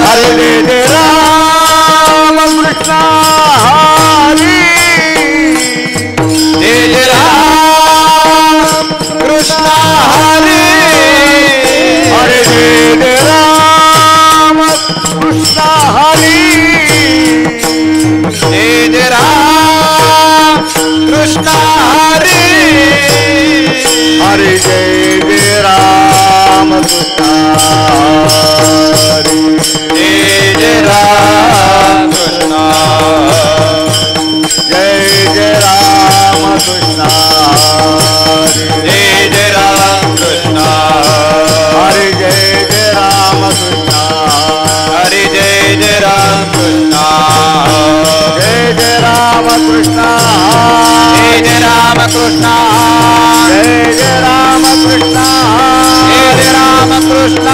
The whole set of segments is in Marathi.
हरे जय जय राम कृष्ण हरे जय जय राम कृष्ण हरे हरे जय जय राम कृष्ण हरे जय जय राम कृष्ण हरे हरे जय जय राम कृष्ण हरे जय जय राम कृष्ण जय जय राम कृष्ण जय जय राम कृष्ण हरे जय जय राम कृष्ण हरे जय जय राम कृष्ण जय जय राम कृष्ण जय जय राम कृष्ण जय जय राम कृष्ण जय जय राम कृष्ण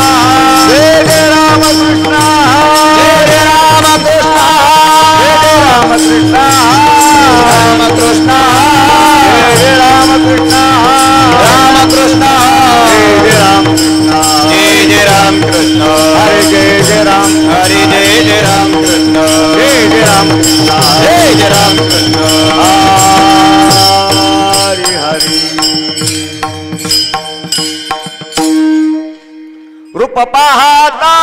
जय जय राम कृष्ण जय जय राम कृष्ण जय जय राम कृष्ण राम कृष्ण जय जय राम कृष्ण राम कृष्ण जय जय राम कृष्ण जय जय राम कृष्ण हरे जय जय राम हरे जय जय राम कृष्ण जय जय राम कृष्ण जय जय राम कृष्ण हरि हरि रूप पाहता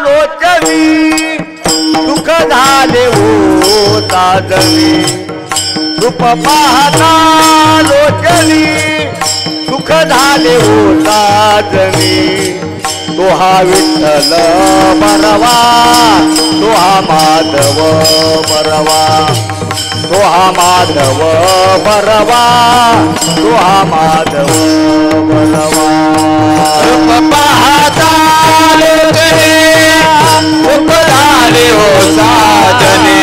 लोचनी दुःख झाले हो साजनी रूप पाहता लोचनी दुःख झाले हो साजनी तो हा विठ्ठल बरवा तो हा माधव बरवा तो हा माधव बरवा तो हा माधव बरवा रूप पाहता लोचनी दुःख झाले हो साजनी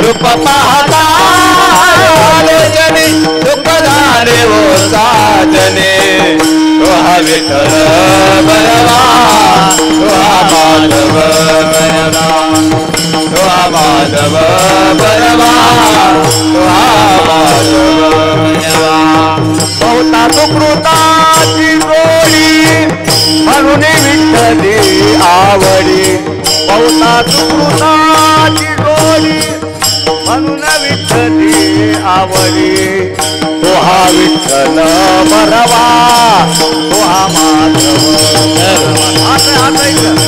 रूप पाहता लोचनी दुःख झाले हो साजनी तो हा विठ्ठल बरवा तो हा माधव बरवा तो हा माधव बरवा तो हा माधव बरवा बहुता सुकृताची गोडी म्हणून विठ्ठली आवडी बहुता सुकृताची गोडी म्हणून विठ्ठली आवडी तो हा विठ्ठल बरवा तो हा माधव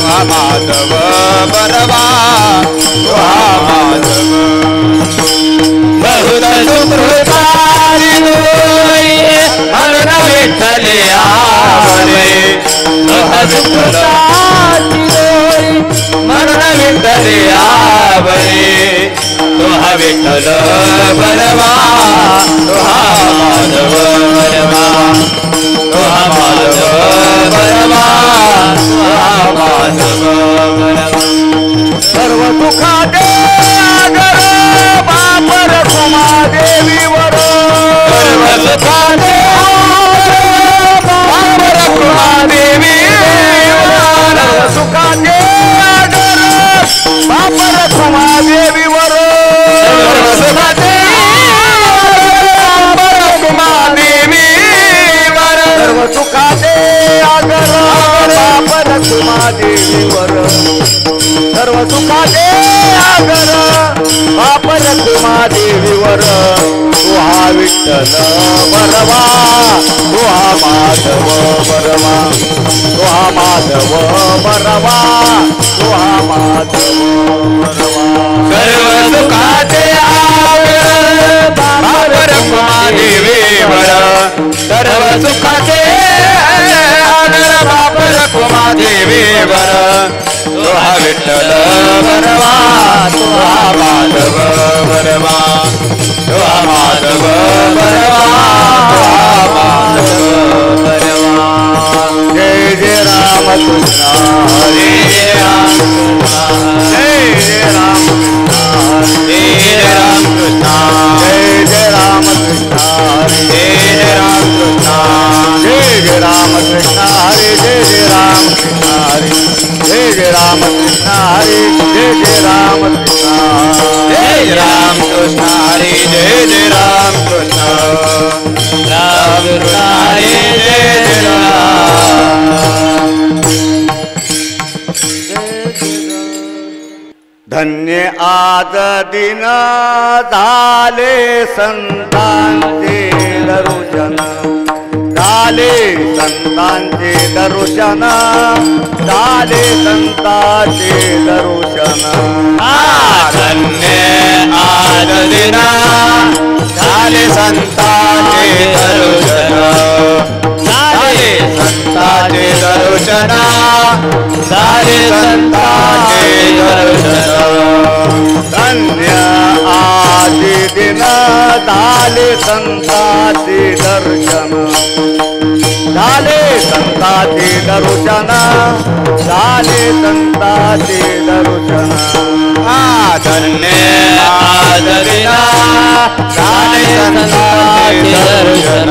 हा माधव बरवा तो हा माधव बहुत सुकृताची गोडी म्हणून विठ्ठली आवडी तो हा सुकृताची गोडी म्हणून विठ्ठली आवडी तो हा विठ्ठल बरवा तो हा माधव बरवा तो हा माधव बरवा तो हा माधव बरवा सर्व दुःखाचे आगर बापर कुमादेवीवर सर्व सुखाचे बापर कुमादेवीवर सुखाचे आगर बापर कुमादेवीवर सर्व सुखाचे बापर कुमादेवीवर सर्व सुखाचे आगर बापर कुमादेवीवर सर्व सुखाचे आगर बापर कुमादेवीवर तो हा विठ्ठल बरवा तो हा माधव बरवा तो हा माधव बरवा तो हा माधव बरवा सर्व सुखाचे आगर बापर कुमादेवीवर सर्व सुखाचे आगर बापर कुमादेवीवर तो हा विठ्ठल बरवा तो हा माधव बरवा तो हा माधव बरवा तो हा माधव बरवा जय जय राम कृष्ण हरे राम जय जय राम कृष्ण जय जय राम कृष्ण जय जय राम कृष्ण हरे जय राम कृष्ण जय जय राम कृष्ण हरे जय जय राम कृष्ण हरे जय जय राम कृष्ण हरे जय जय राम कृष्ण जय राम कृष्ण हरे जय जय राम कृष्ण राम कृष्ण हरे जय जय राम धन्य आज दिन झाले संतांचे दर्शन, झाले संतांचे दर्शन, झाले संतांचे दर्शन. धन्य आज दिन झाले संतांचे दर्शन, झाले संतांचे दर्शन, झाले संतांचे दर्शन. धन्य आदि दिन झाले संतांचे दर्शन, झाले संतांचे दर्शन, झाले संतांचे दर्शन. धन्य आज दिन झाले संतांचे दर्शन,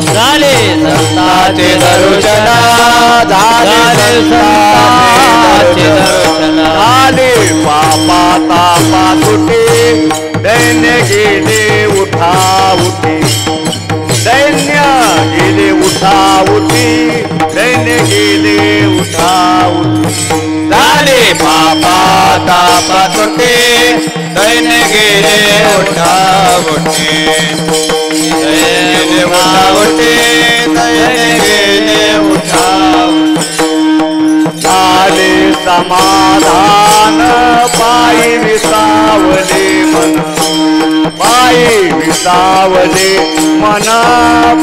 झाले संतांचे दर्शन, झाले संतांचे दर्शन. झाले पापा तापा तुटे, दैन्य गेले उठा उठी, दैन्य गेले उठा उठी, दैन्य गेले उठा उठी. झाले पापा तापा तुटे, दैन्य गेले उठा उठी, दैन्य उठा उठी, दैन्य गेले उठा उठी. झाले समाधान पायी विसावले मन, पायी विसावले मन,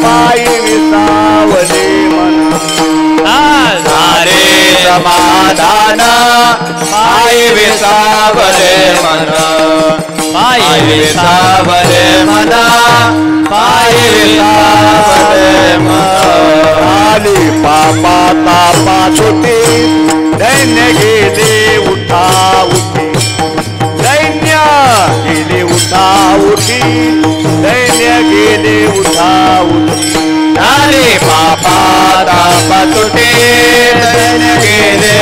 पायी विसावले मन. झाले समाधान पायी विसावले मन, पायी विसावले मन, पायी विसावले मन. झाली पापा तापा तुटे, दैन्य गेले उठा उठी, दैन्य गेले उठा उठी, दैन्य गेले उठा उठी. झाले पापा तापा तुटे, दैन्य गेले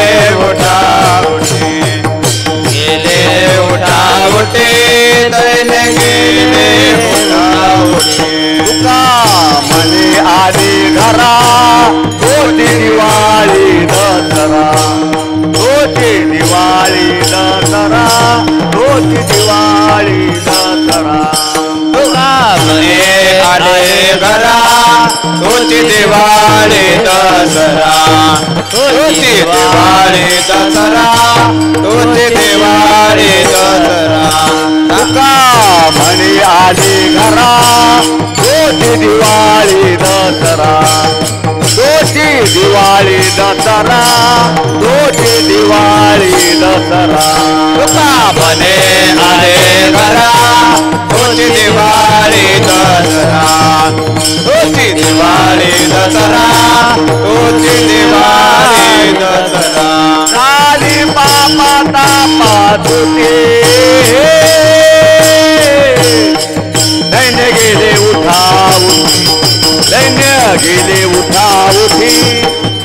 उठा उठी, गेले उठा उठी, दैन्य गेले उठा उठी. तुका म्हणे आली घरा, तोची दिवाळी दसरा, तोची दिवाळी दसरा, तोची दिवाळी दसरा. तुका म्हणे आले घरा, तोची दिवाळी दसरा, तोची दिवाळी दसरा, तोची दिवाळी दसरा. तुका म्हणे आली घरा, तोची दिवाळी दसरा, तोची दिवाळी दसरा, तोची दिवाळी दसरा. तुका म्हणे आले घरा, तोची दिवाळी दसरा, तोची दिवाळी दसरा, तोची दिवाळी दसरा. झाली पापा तापा तुटे, दैन्य गेले उठा उठी, दैन्य गेले उठा उठी,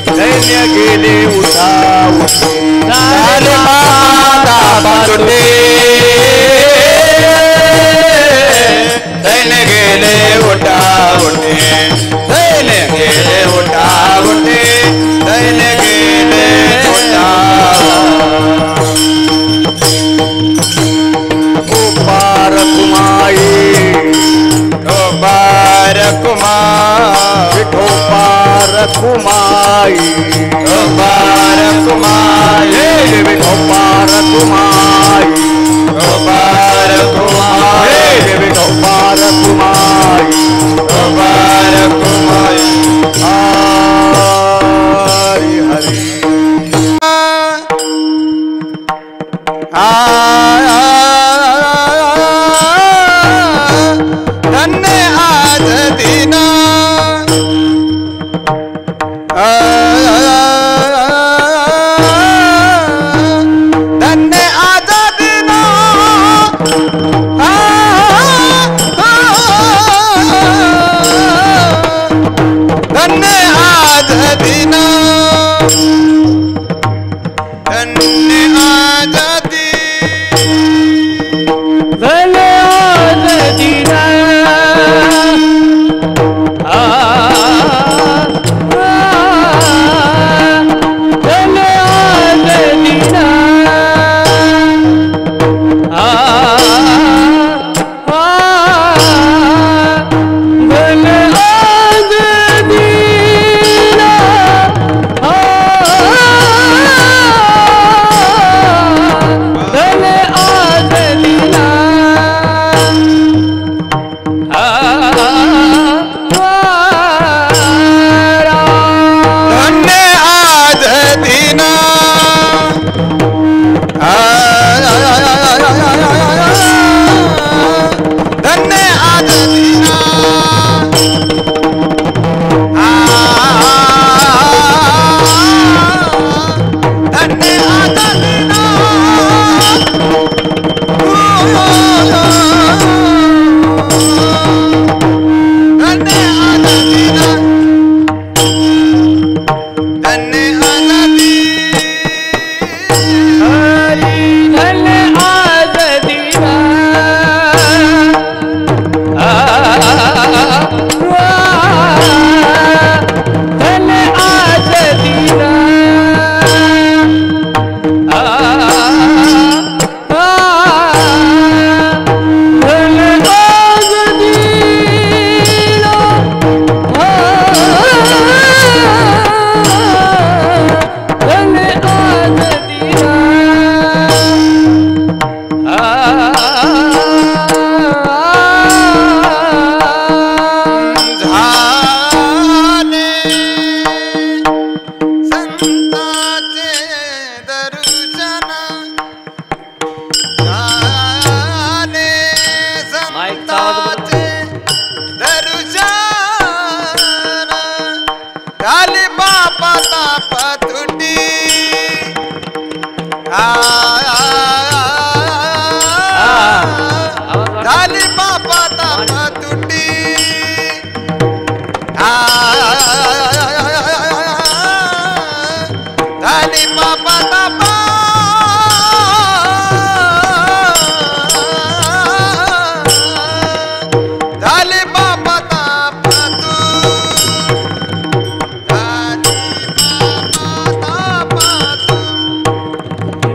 दैन्य गेले उठा उठी. झाले पापा तापा तुटे, दैन्य गेले उठा उठी, दैन्य गेले उठा उठी, दैन्य गेले उठा. पार कुमाई, पार कुमार, विठो पार कुमाई, पार कुमार, विठो पार कुमाई, पार कुमार, विठो पार कुमाई, पार झाली बापा तापा तुटी झाली बापा तापा झाली बापा तापा तू झाली बापा तापा तू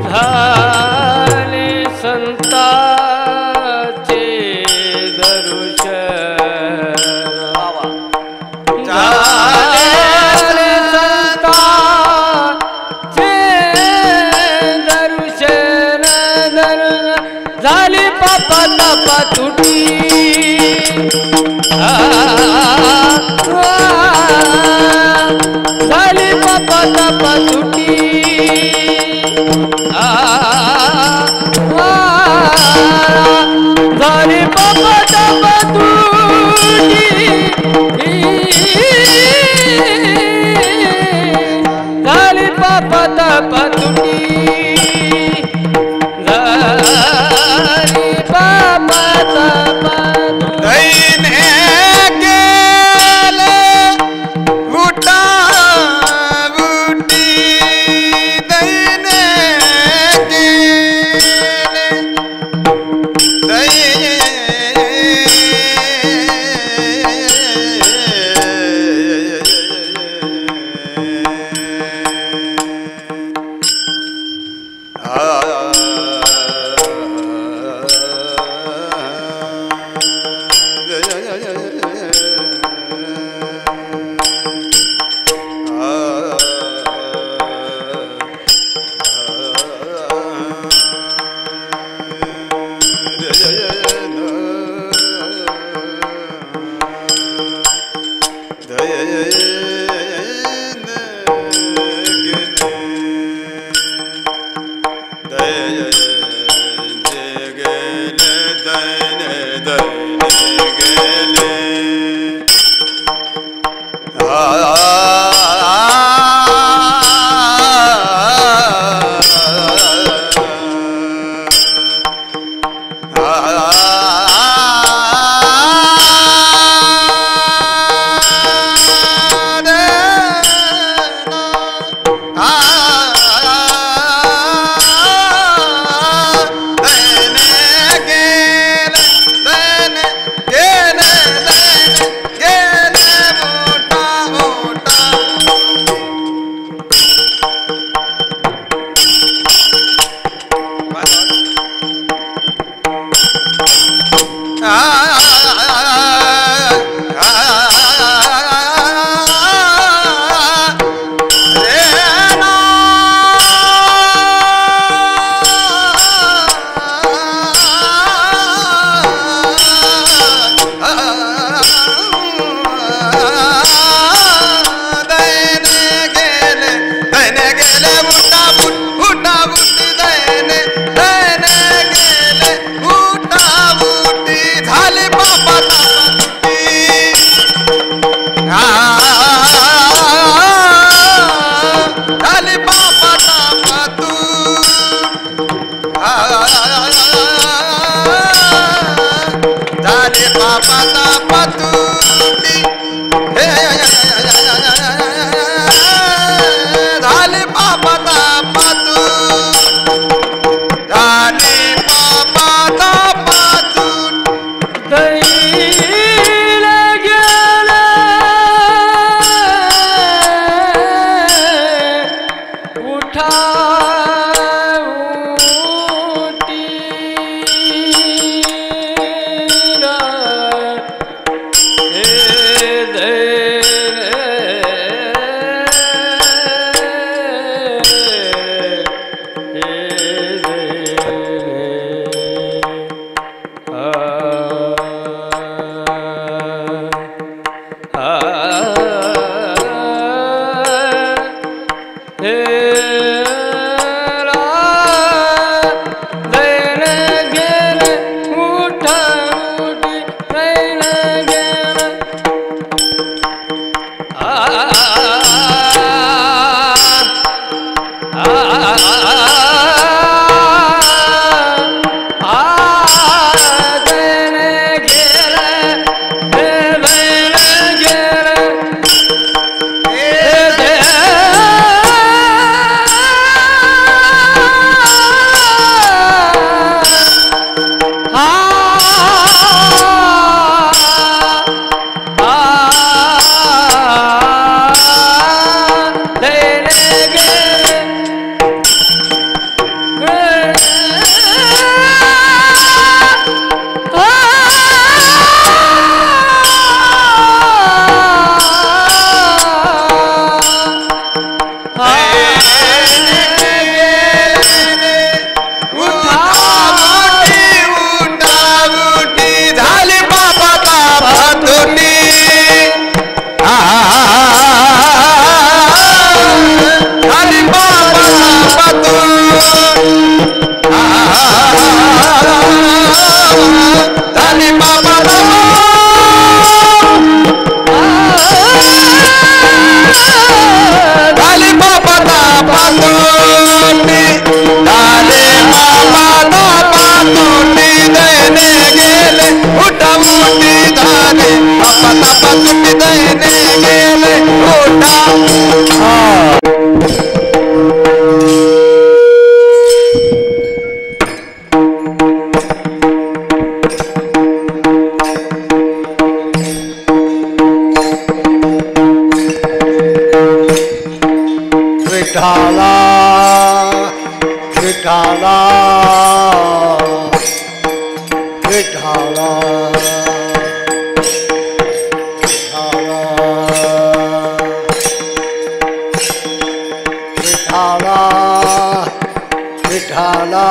झाले संताचे दर्शन झाले संताचे दर्शन झाली पापा तापा तुटी झाली पापा तापा तुटी झाली पापा तापा तुटी झाली पापा तापा तुटी झाली पापा तापा दैने गेले उठा उठी दैने गेले विठाला विठाला विठाला विठाला विठाला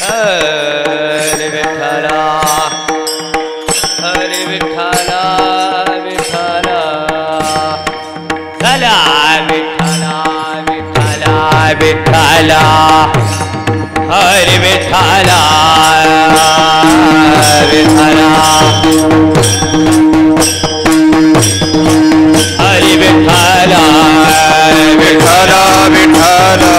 हरे विठ्ठला हरे विठ्ठला विठ्ठला चला विठ्ठला विठ्ठला विठ्ठला हरे विठ्ठला विठ्ठला हरे विठ्ठला विठ्ठला विठ्ठला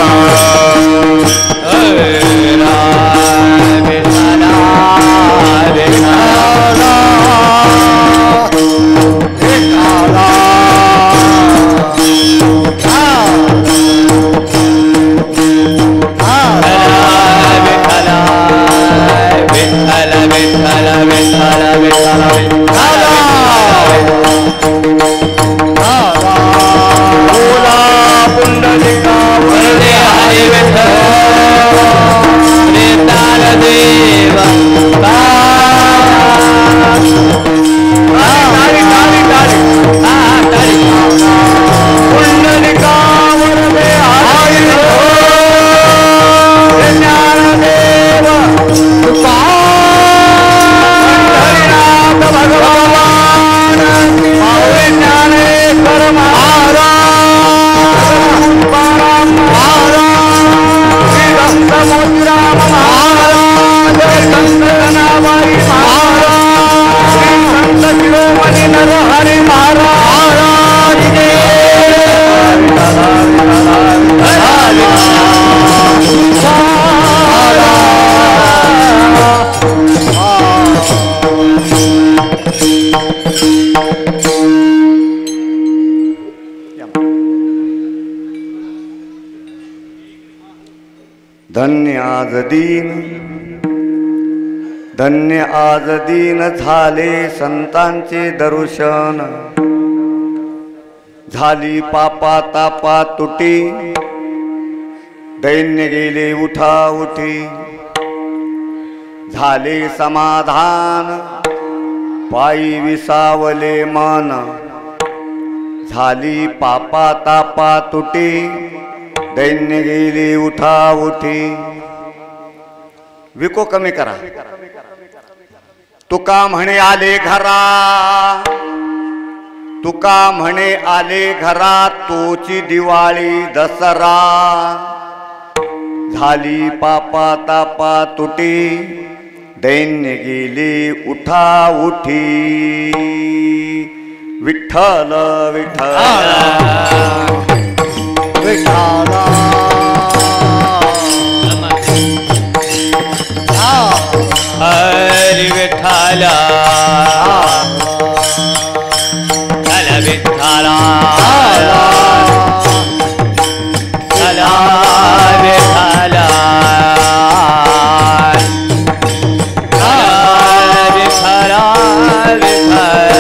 धन्य आज दीन धन्य आज दीन झाले संतांचे दर्शन झाली पापा तापा तुटी दैन्य गेले उठा उठी झाले समाधान पायी विसावले मन झाली पापा तापा तुटी दैन्य गेली उठा उठी विको कमी करा तुका म्हणे आले घरा तुका म्हणे आले घरा तोची दिवाळी दसरा झाली पापा तापा तुटी दैन्य गेली उठा उठी विठ्ठल विठ्ठल विठ्ठला हरे विठ्ठला चला विठ्ठला चला विठ्ठला विठ्ठला विठ्ठला विठ्ठला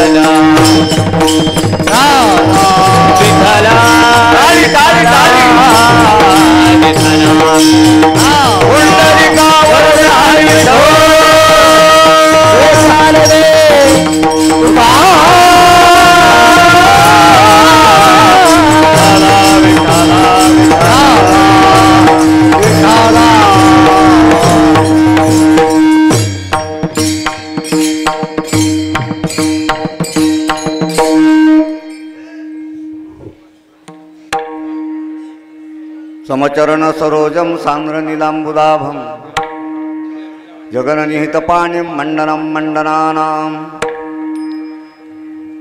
समचरण सरोजम सांद्र नीलांबुदाभम जगननिहित पाणिं मंडनं मंडनानां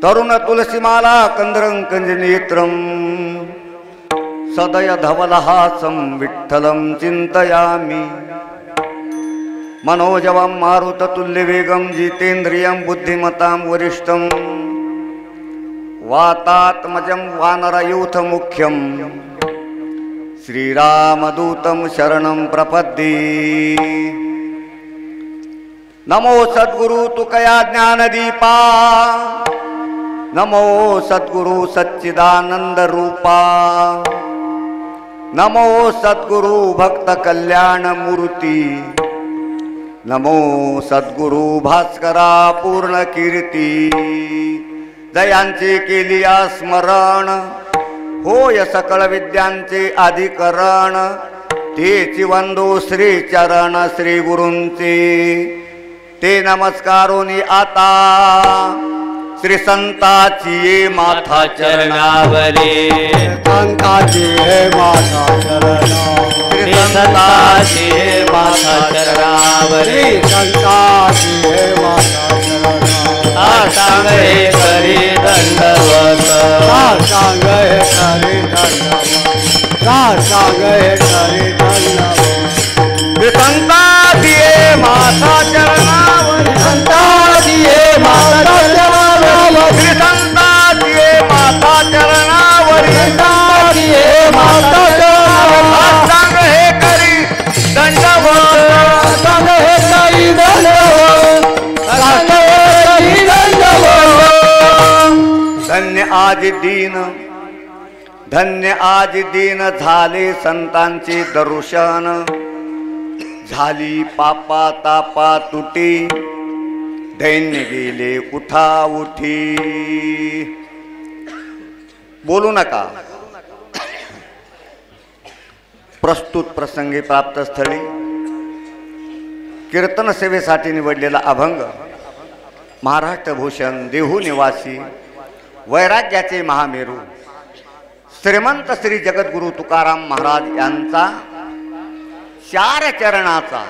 तरुण तुलसीमाला कंदरं कंजनेत्रं सदय धवलहासं विठ्ठलं चिन्तयामि मनोजवं मारुततुल्यवेगं जितेन्द्रियं बुद्धिमतां वरिष्ठं वातात्मजं वानरयूथमुख्यं श्रीरामदूतं शरणं प्रपद्ये नमो सद्गुरु तुकया ज्ञानदीपा नमो सद्गुरु सच्चिदानंद रूपा, नमो सद्गुरु भक्त कल्याण मूर्ती, नमो सद्गुरु भास्करा पूर्ण कीर्ती. जयांचे केलिया स्मरण, होय सकळ विद्यांचे अधिकरण. तेची वंदो श्री चरण श्री गुरूंचे, ते नमस्कारोनी आता श्री संताची ये माथा चरणावरी. संताची हे माथा चरणावरी, श्री संताची हे माथा चरणावरी. संताची हे माथा चरणावरी. सांग हे करी दंडवत, सांग हे करी दंडवत, सांग हे करी दंडवत. श्री संताची ये माथा चरणावरी, संताची हे माथा चरणावरी, श्री संताची ये माथा चरणावरी, संताची हे माथा चरणावरी. सांग हे करी दंडवत, सांग हे करी दंडवत, सांग हे करी दंडवत. धन्य आज दीन, धन्य आज दीन झाले संतांचे दर्शन. झाली पापा तापा तुटी, दैन्य गेले उठा उठी. बोलू नका. प्रस्तुत प्रसंगी प्राप्त स्थळी कीर्तन सेवेसाठी निवडलेला अभंग महाराष्ट्र भूषण देहू निवासी वैराग्याचे महामेरू श्रीमंत श्री जगद्गुरु तुकाराम महाराज यांचा 4 चरणाचा.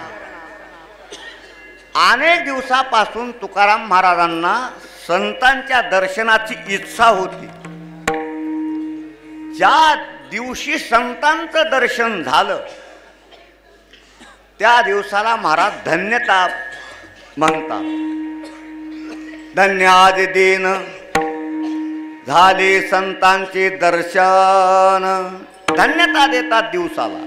अनेक दिवसापासून तुकाराम महाराजांना संतांच्या दर्शनाची इच्छा होती. ज्या दिवशी संतांचं दर्शन झालं त्या दिवसाला महाराज धन्यता म्हणतात. धन्य आज दिन झाले संतांचे दर्शन. धन्यता देतात दिवसाला.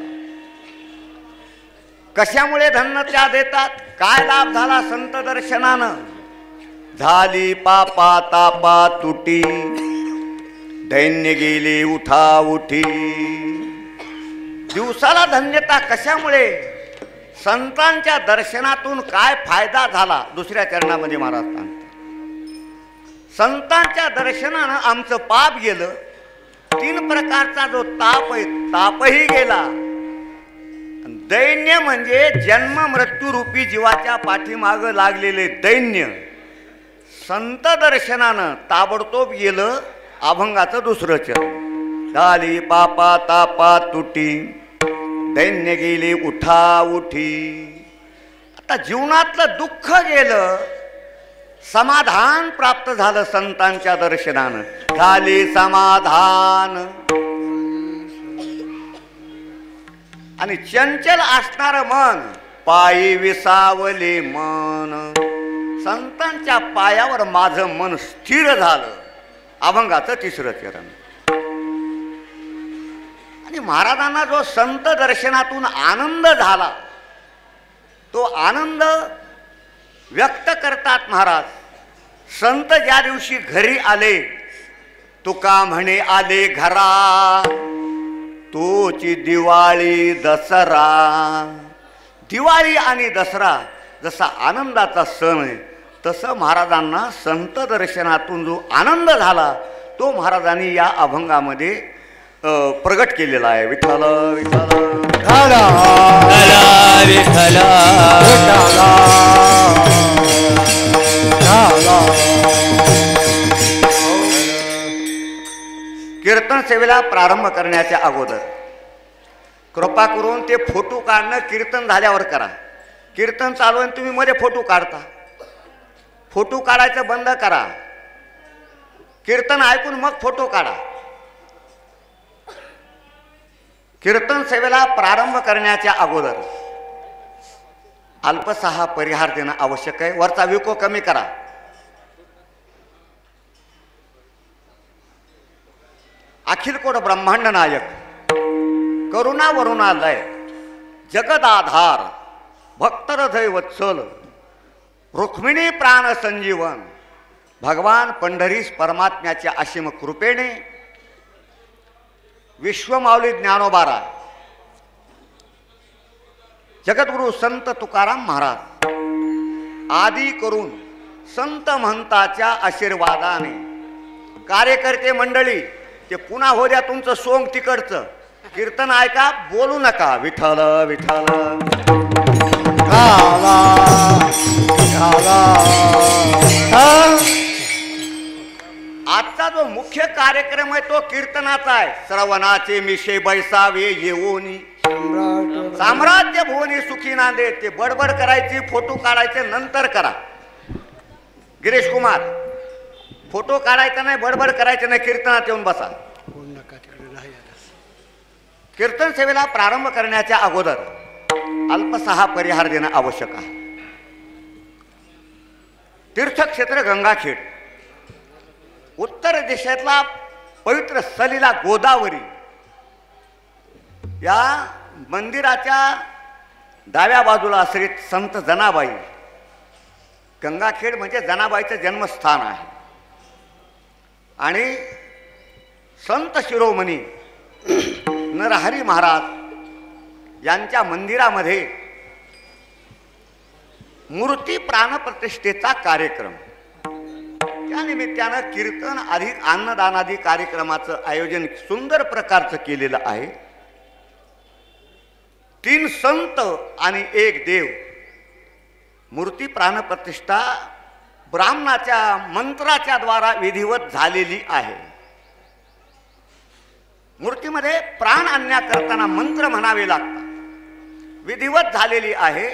कशामुळे धन्यता देतात? काय लाभ झाला संत दर्शनानं? झाली पापा तापा तुटी, दैन्य गेली उठा उठी. दिवसाला धन्यता कशामुळे? संतांच्या दर्शनातून काय फायदा झाला? दुसऱ्या चरणामध्ये महाराज सांगतात, संतांच्या दर्शनानं आमचं पाप गेलं. 3 प्रकारचा जो ताप आहे तापही गेला. दैन्य म्हणजे जन्म मृत्यू रूपी जीवाच्या पाठीमाग लागलेले दैन्य संत दर्शनानं ताबडतोब गेलं. अभंगाचं 2रं चरण. झाली पापा तापा तुटी, दैन्य गेली उठा उठी. आता जीवनातलं दुःख गेलं, समाधान प्राप्त झालं संतांच्या दर्शनानं. झाले समाधान. आणि चंचल असणारं मन पायी विसावले मन. संतांच्या पायावर माझं मन स्थिर झालं. अभंगाचं 3रं चरण. आणि महाराजांना जो संत दर्शनातून आनंद झाला तो आनंद व्यक्त करतात महाराज. संत ज्या दिवशी घरी आले, तुका म्हणे आले घरा, तोची दिवाळी दसरा. दिवाळी आणि दसरा जसा आनंदाचा सण आहे तसं महाराजांना संत दर्शनातून जो आनंद झाला तो महाराजांनी या अभंगामध्ये प्रगट केलेला आहे. विठ्ठल विठ्ठल विठ्ठल कीर्तन सेवेला प्रारंभ करण्याच्या अगोदर कृपा करून ते फोटो काढणं कीर्तन झाल्यावर करा. कीर्तन चालू आहे तुम्ही मध्ये फोटो काढता. फोटो काढायचं बंद करा. कीर्तन ऐकून मग फोटो काढा. कीर्तन सेवेला प्रारंभ करण्याच्या अगोदर अल्पसा परिहार देणं आवश्यक आहे. वरचा विको कमी करा. अखिल कोट ब्रह्मांड नायक, करुणा वरुणालय, जगद आधार, भक्त हृदय वत्सल, रुक्मिणी प्राण संजीवन, भगवान पंढरीस परमात्म्याच्या असीम कृपेने विश्वमाऊली ज्ञानोबारा जगद्गुरु संत तुकाराम महाराज आदी करून संत महंताच्या आशीर्वादाने कार्यकर्ते मंडळी ते पुन्हा हो द्या तुमचं सोंग तिकडचं कीर्तन ऐका बोलू नका विठ्ठल विठ्ठल घाला घाला आजचा जो मुख्य कार्यक्रम आहे तो कीर्तनाचा आहे. श्रवणाचे मिशे बैसावे येऊनी साम्राज्य भुवनी सुखी नांदे. ते बडबड करायची फोटो काढायचे नंतर करा. गिरीश कुमार फोटो काढायचा नाही बडबड करायचं नाही कीर्तनात येऊन बसा. कीर्तन सेवेला प्रारंभ करण्याच्या अगोदर अल्पसहा परिहार देणं आवश्यक आहे. तीर्थक्षेत्र गंगाखेड उत्तर दिशेतला पवित्र सलीला गोदावरी या मंदिराच्या डाव्या बाजूला श्री संत जनाबाई. गंगाखेड म्हणजे जनाबाईचं जन्मस्थान आहे. आणि संत शिरोमणी नरहरी महाराज यांच्या मंदिरामध्ये मूर्ती प्राणप्रतिष्ठेचा कार्यक्रम. त्या निमित्तानं कीर्तन अधिक अन्नदानादी कार्यक्रमाचं आयोजन सुंदर प्रकारचं केलेलं आहे. 3 संत आणि 1 देव मूर्ती प्राणप्रतिष्ठा ब्राह्मणाच्या मंत्राच्या द्वारा विधिवत झालेली आहे. मूर्तीमध्ये प्राण आणण्याकरताना मंत्र म्हणावे लागतात. विधिवत झालेली आहे.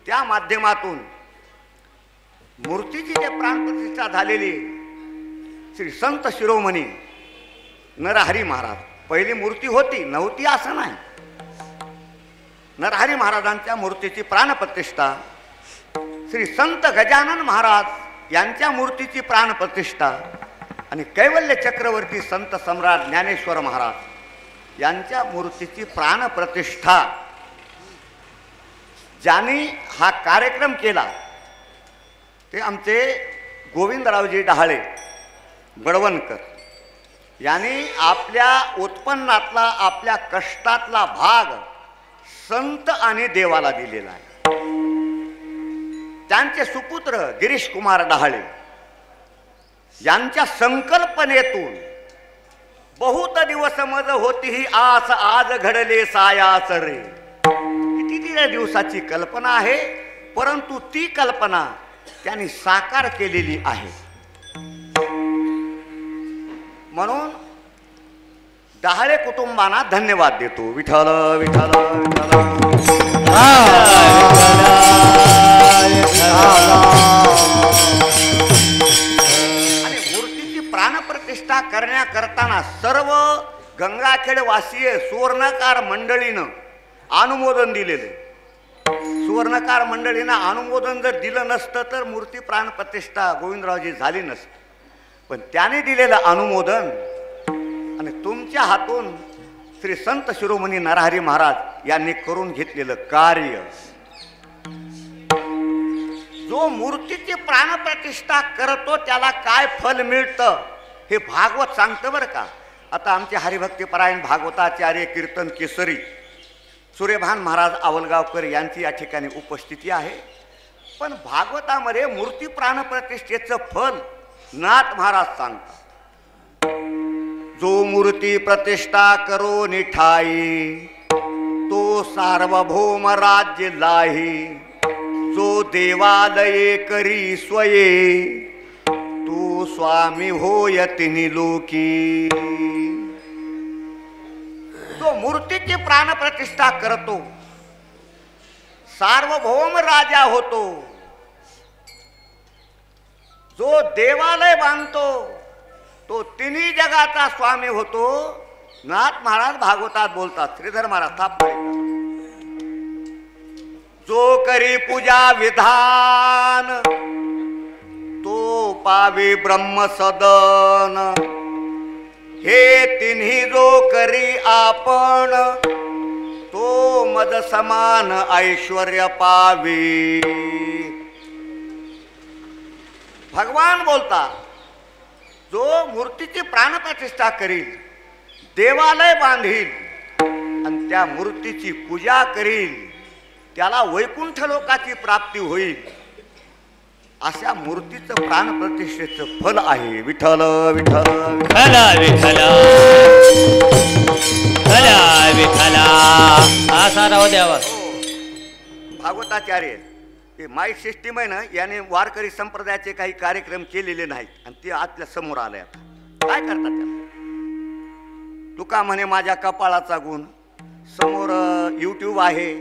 त्या माध्यमातून मूर्तीची जे प्राणप्रतिष्ठा झालेली श्री संत शिरोमणी नरहरी महाराज. पहिली मूर्ती होती नव्हती असं नाही. नरहरी महाराजांच्या मूर्तीची प्राणप्रतिष्ठा, श्री संत गजानन महाराज यांच्या मूर्तीची प्राणप्रतिष्ठा आणि कैवल्य चक्रवर्ती संत सम्राट ज्ञानेश्वर महाराज यांच्या मूर्तीची प्राणप्रतिष्ठा. ज्यांनी हा कार्यक्रम केला ते आमचे गोविंदरावजी डहाळे बळवणकर यांनी आपल्या उत्पन्नातला आपल्या कष्टातला भाग संत आणि देवाला दिलेला आहे. त्यांचे सुपुत्र गिरीश कुमार डहाळे यांच्या संकल्पनेतून बहुत दिवस मज होती ही आस आज घडले सायाच रे. किती दिवसाची कल्पना आहे परंतु ती कल्पना त्यांनी साकार केलेली आहे. म्हणून डहाळे कुटुंबांना धन्यवाद देतो. विठ्ठल विठ्ठल विठ्ठल. आणि मूर्तीची प्राणप्रतिष्ठा करण्याकरताना सर्व गंगाखेड वासीय सुवर्णकार मंडळीनं अनुमोदन दिलेले. सुवर्णकार मंडळीनं अनुमोदन जर दिलं नसतं तर मूर्ती प्राणप्रतिष्ठा गोविंदरावजी झाली नसती. पण त्याने दिलेलं अनुमोदन आणि तुमच्या हातून श्री संत शिरोमणी नरहरी महाराज यांनी करून घेतलेलं कार्य, जो मूर्तीची प्राणप्रतिष्ठा करतो त्याला काय फल मिळतं हे भागवत सांगतं बरं का. आता आमचे हरिभक्तीपरायण भागवताचार्य कीर्तन केसरी सूर्यभान महाराज आवलगावकर यांची या ठिकाणी उपस्थिती आहे. पण भागवतामध्ये मूर्ती प्राणप्रतिष्ठेचं फल नाथ महाराज सांगतात. जो मूर्ती प्रतिष्ठा करो निठाई तो सार्वभौम राज्य लाही. जो देवालये करी स्वये तो स्वामी होय तिन्ही लोकी. जो मूर्तीची प्राणप्रतिष्ठा करतो सार्वभौम राजा होतो. जो देवालय बांधतो तो तिन्ही जगाचा स्वामी होतो. नाथ महाराज भागवतात बोलतात. श्रीधर महाराज थाप. जो करी पूजा विधान तो पावे ब्रह्म सदन. हे तिन्ही जो करी आपण तो मद समान ऐश्वर्य पावे. भगवान बोलता जो मूर्तीची प्राणप्रतिष्ठा करील, देवालय बांधील आणि त्या मूर्तीची पूजा करील, त्याला वैकुंठ लोकाची प्राप्ती होईल. अशा मूर्तीचं प्राणप्रतिष्ठेचं फल आहे. विठ्ठल विठ्ठल विठ्ठला विठ्ठला विठ्ठला विठ्ठला असा राहू द्यावा. भागवताचार्य ते माईक सिस्टीम आहे ना, याने वारकरी संप्रदायाचे काही कार्यक्रम केलेले नाहीत आणि ते आपल्या समोर आले. आता काय करतात त्याला? तुका म्हणे माझ्या कपाळाचा गुण, समोर यूट्यूब आहे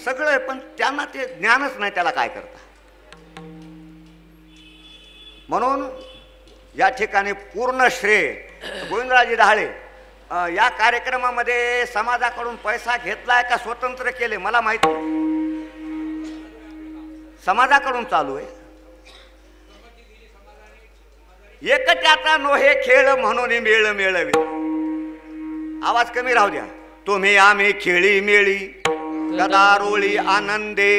सगळं आहे, पण त्यांना ते ज्ञानच नाही, त्याला काय करता. म्हणून या ठिकाणी पूर्ण श्रेय गोविंदराजे डहाळे या कार्यक्रमामध्ये समाजाकडून पैसा घेतलाय का स्वतंत्र केले मला माहित नाही. समाजाकडून चालू आहे. एकट्याचा नोहे खेळ म्हणून मेळ मेळवी. आवाज कमी राहू द्या. तुम्ही आम्ही खेळी मेळी गदारोळी आनंदे.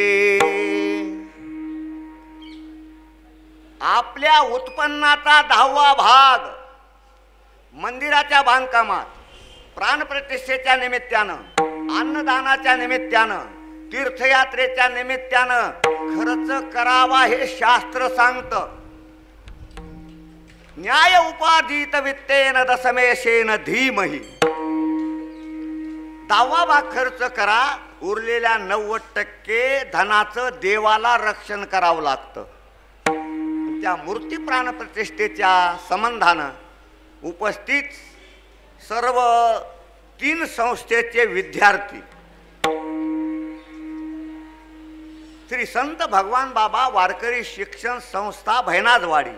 आपल्या उत्पन्नाचा 10वा भाग मंदिराच्या बांधकामात, प्राणप्रतिष्ठेच्या निमित्तानं, अन्नदानाच्या निमित्तानं, तीर्थयात्रेच्या निमित्तानं खर्च करावा हे शास्त्र सांगतं. न्याय उपार्जित वित्तेन दशमेशेन धीमहि. 10वा भाग खर्च करा, उरलेल्या 90% धनाचं देवाला रक्षण करावं लागतं. त्या मूर्ती प्राणप्रतिष्ठेच्या संबंधानं उपस्थित सर्व 3 संस्थेचे विद्यार्थी श्री संत भगवान बाबा वारकरी शिक्षण संस्था भैनाजवाडी,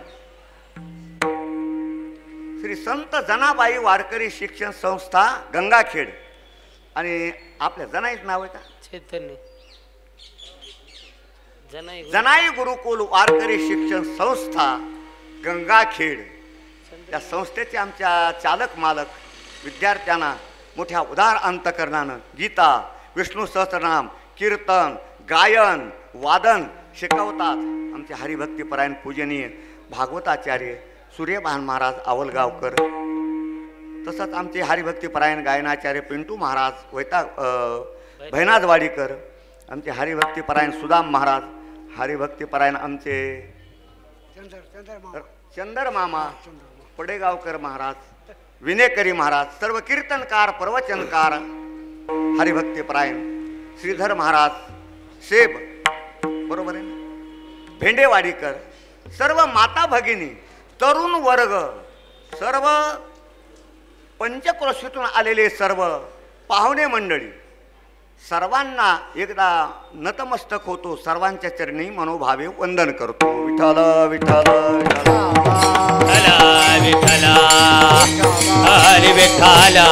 श्री संत जनाबाई वारकरी शिक्षण संस्था गंगाखेड आणि आपल्या जनाईच नाव आहे का? चैतन्य जनाई गुरुकुल वारकरी शिक्षण संस्था गंगाखेड. त्या संस्थेचे आमच्या चालक मालक विद्यार्थ्यांना मोठ्या उदार अंतकरणानं गीता, विष्णू सहस्रनाम, कीर्तन, गायन, वादन शिकवतात. आमचे हरिभक्तीपरायण पूजनीय भागवताचार्य सूर्यभान महाराज आवलगावकर, तसंच आमचे हरिभक्तीपरायण गायनाचार्य पिंटू महाराज भैनाजवाडीकर, आमचे हरिभक्तीपरायण सुदाम महाराज, हरिभक्तीपरायण आमचे चंदर मामा पडेगावकर महाराज, विनेकरी महाराज, सर्व कीर्तनकार, प्रवचनकार, हरिभक्तीपरायण श्रीधर महाराज, सेब बरोबर आहे, भेंडेवाडीकर, सर्व माता भगिनी, तरुण वर्ग, सर्व पंचक्रोशीतून आलेले सर्व पाहुणे मंडळी, सर्वांना एकदा नतमस्तक होतो. सर्वांच्या चरणी मनोभावे वंदन करतो. विठ्ठल विठ्ठल विठ्ठला विठ्ठला हरी विठ्ठला.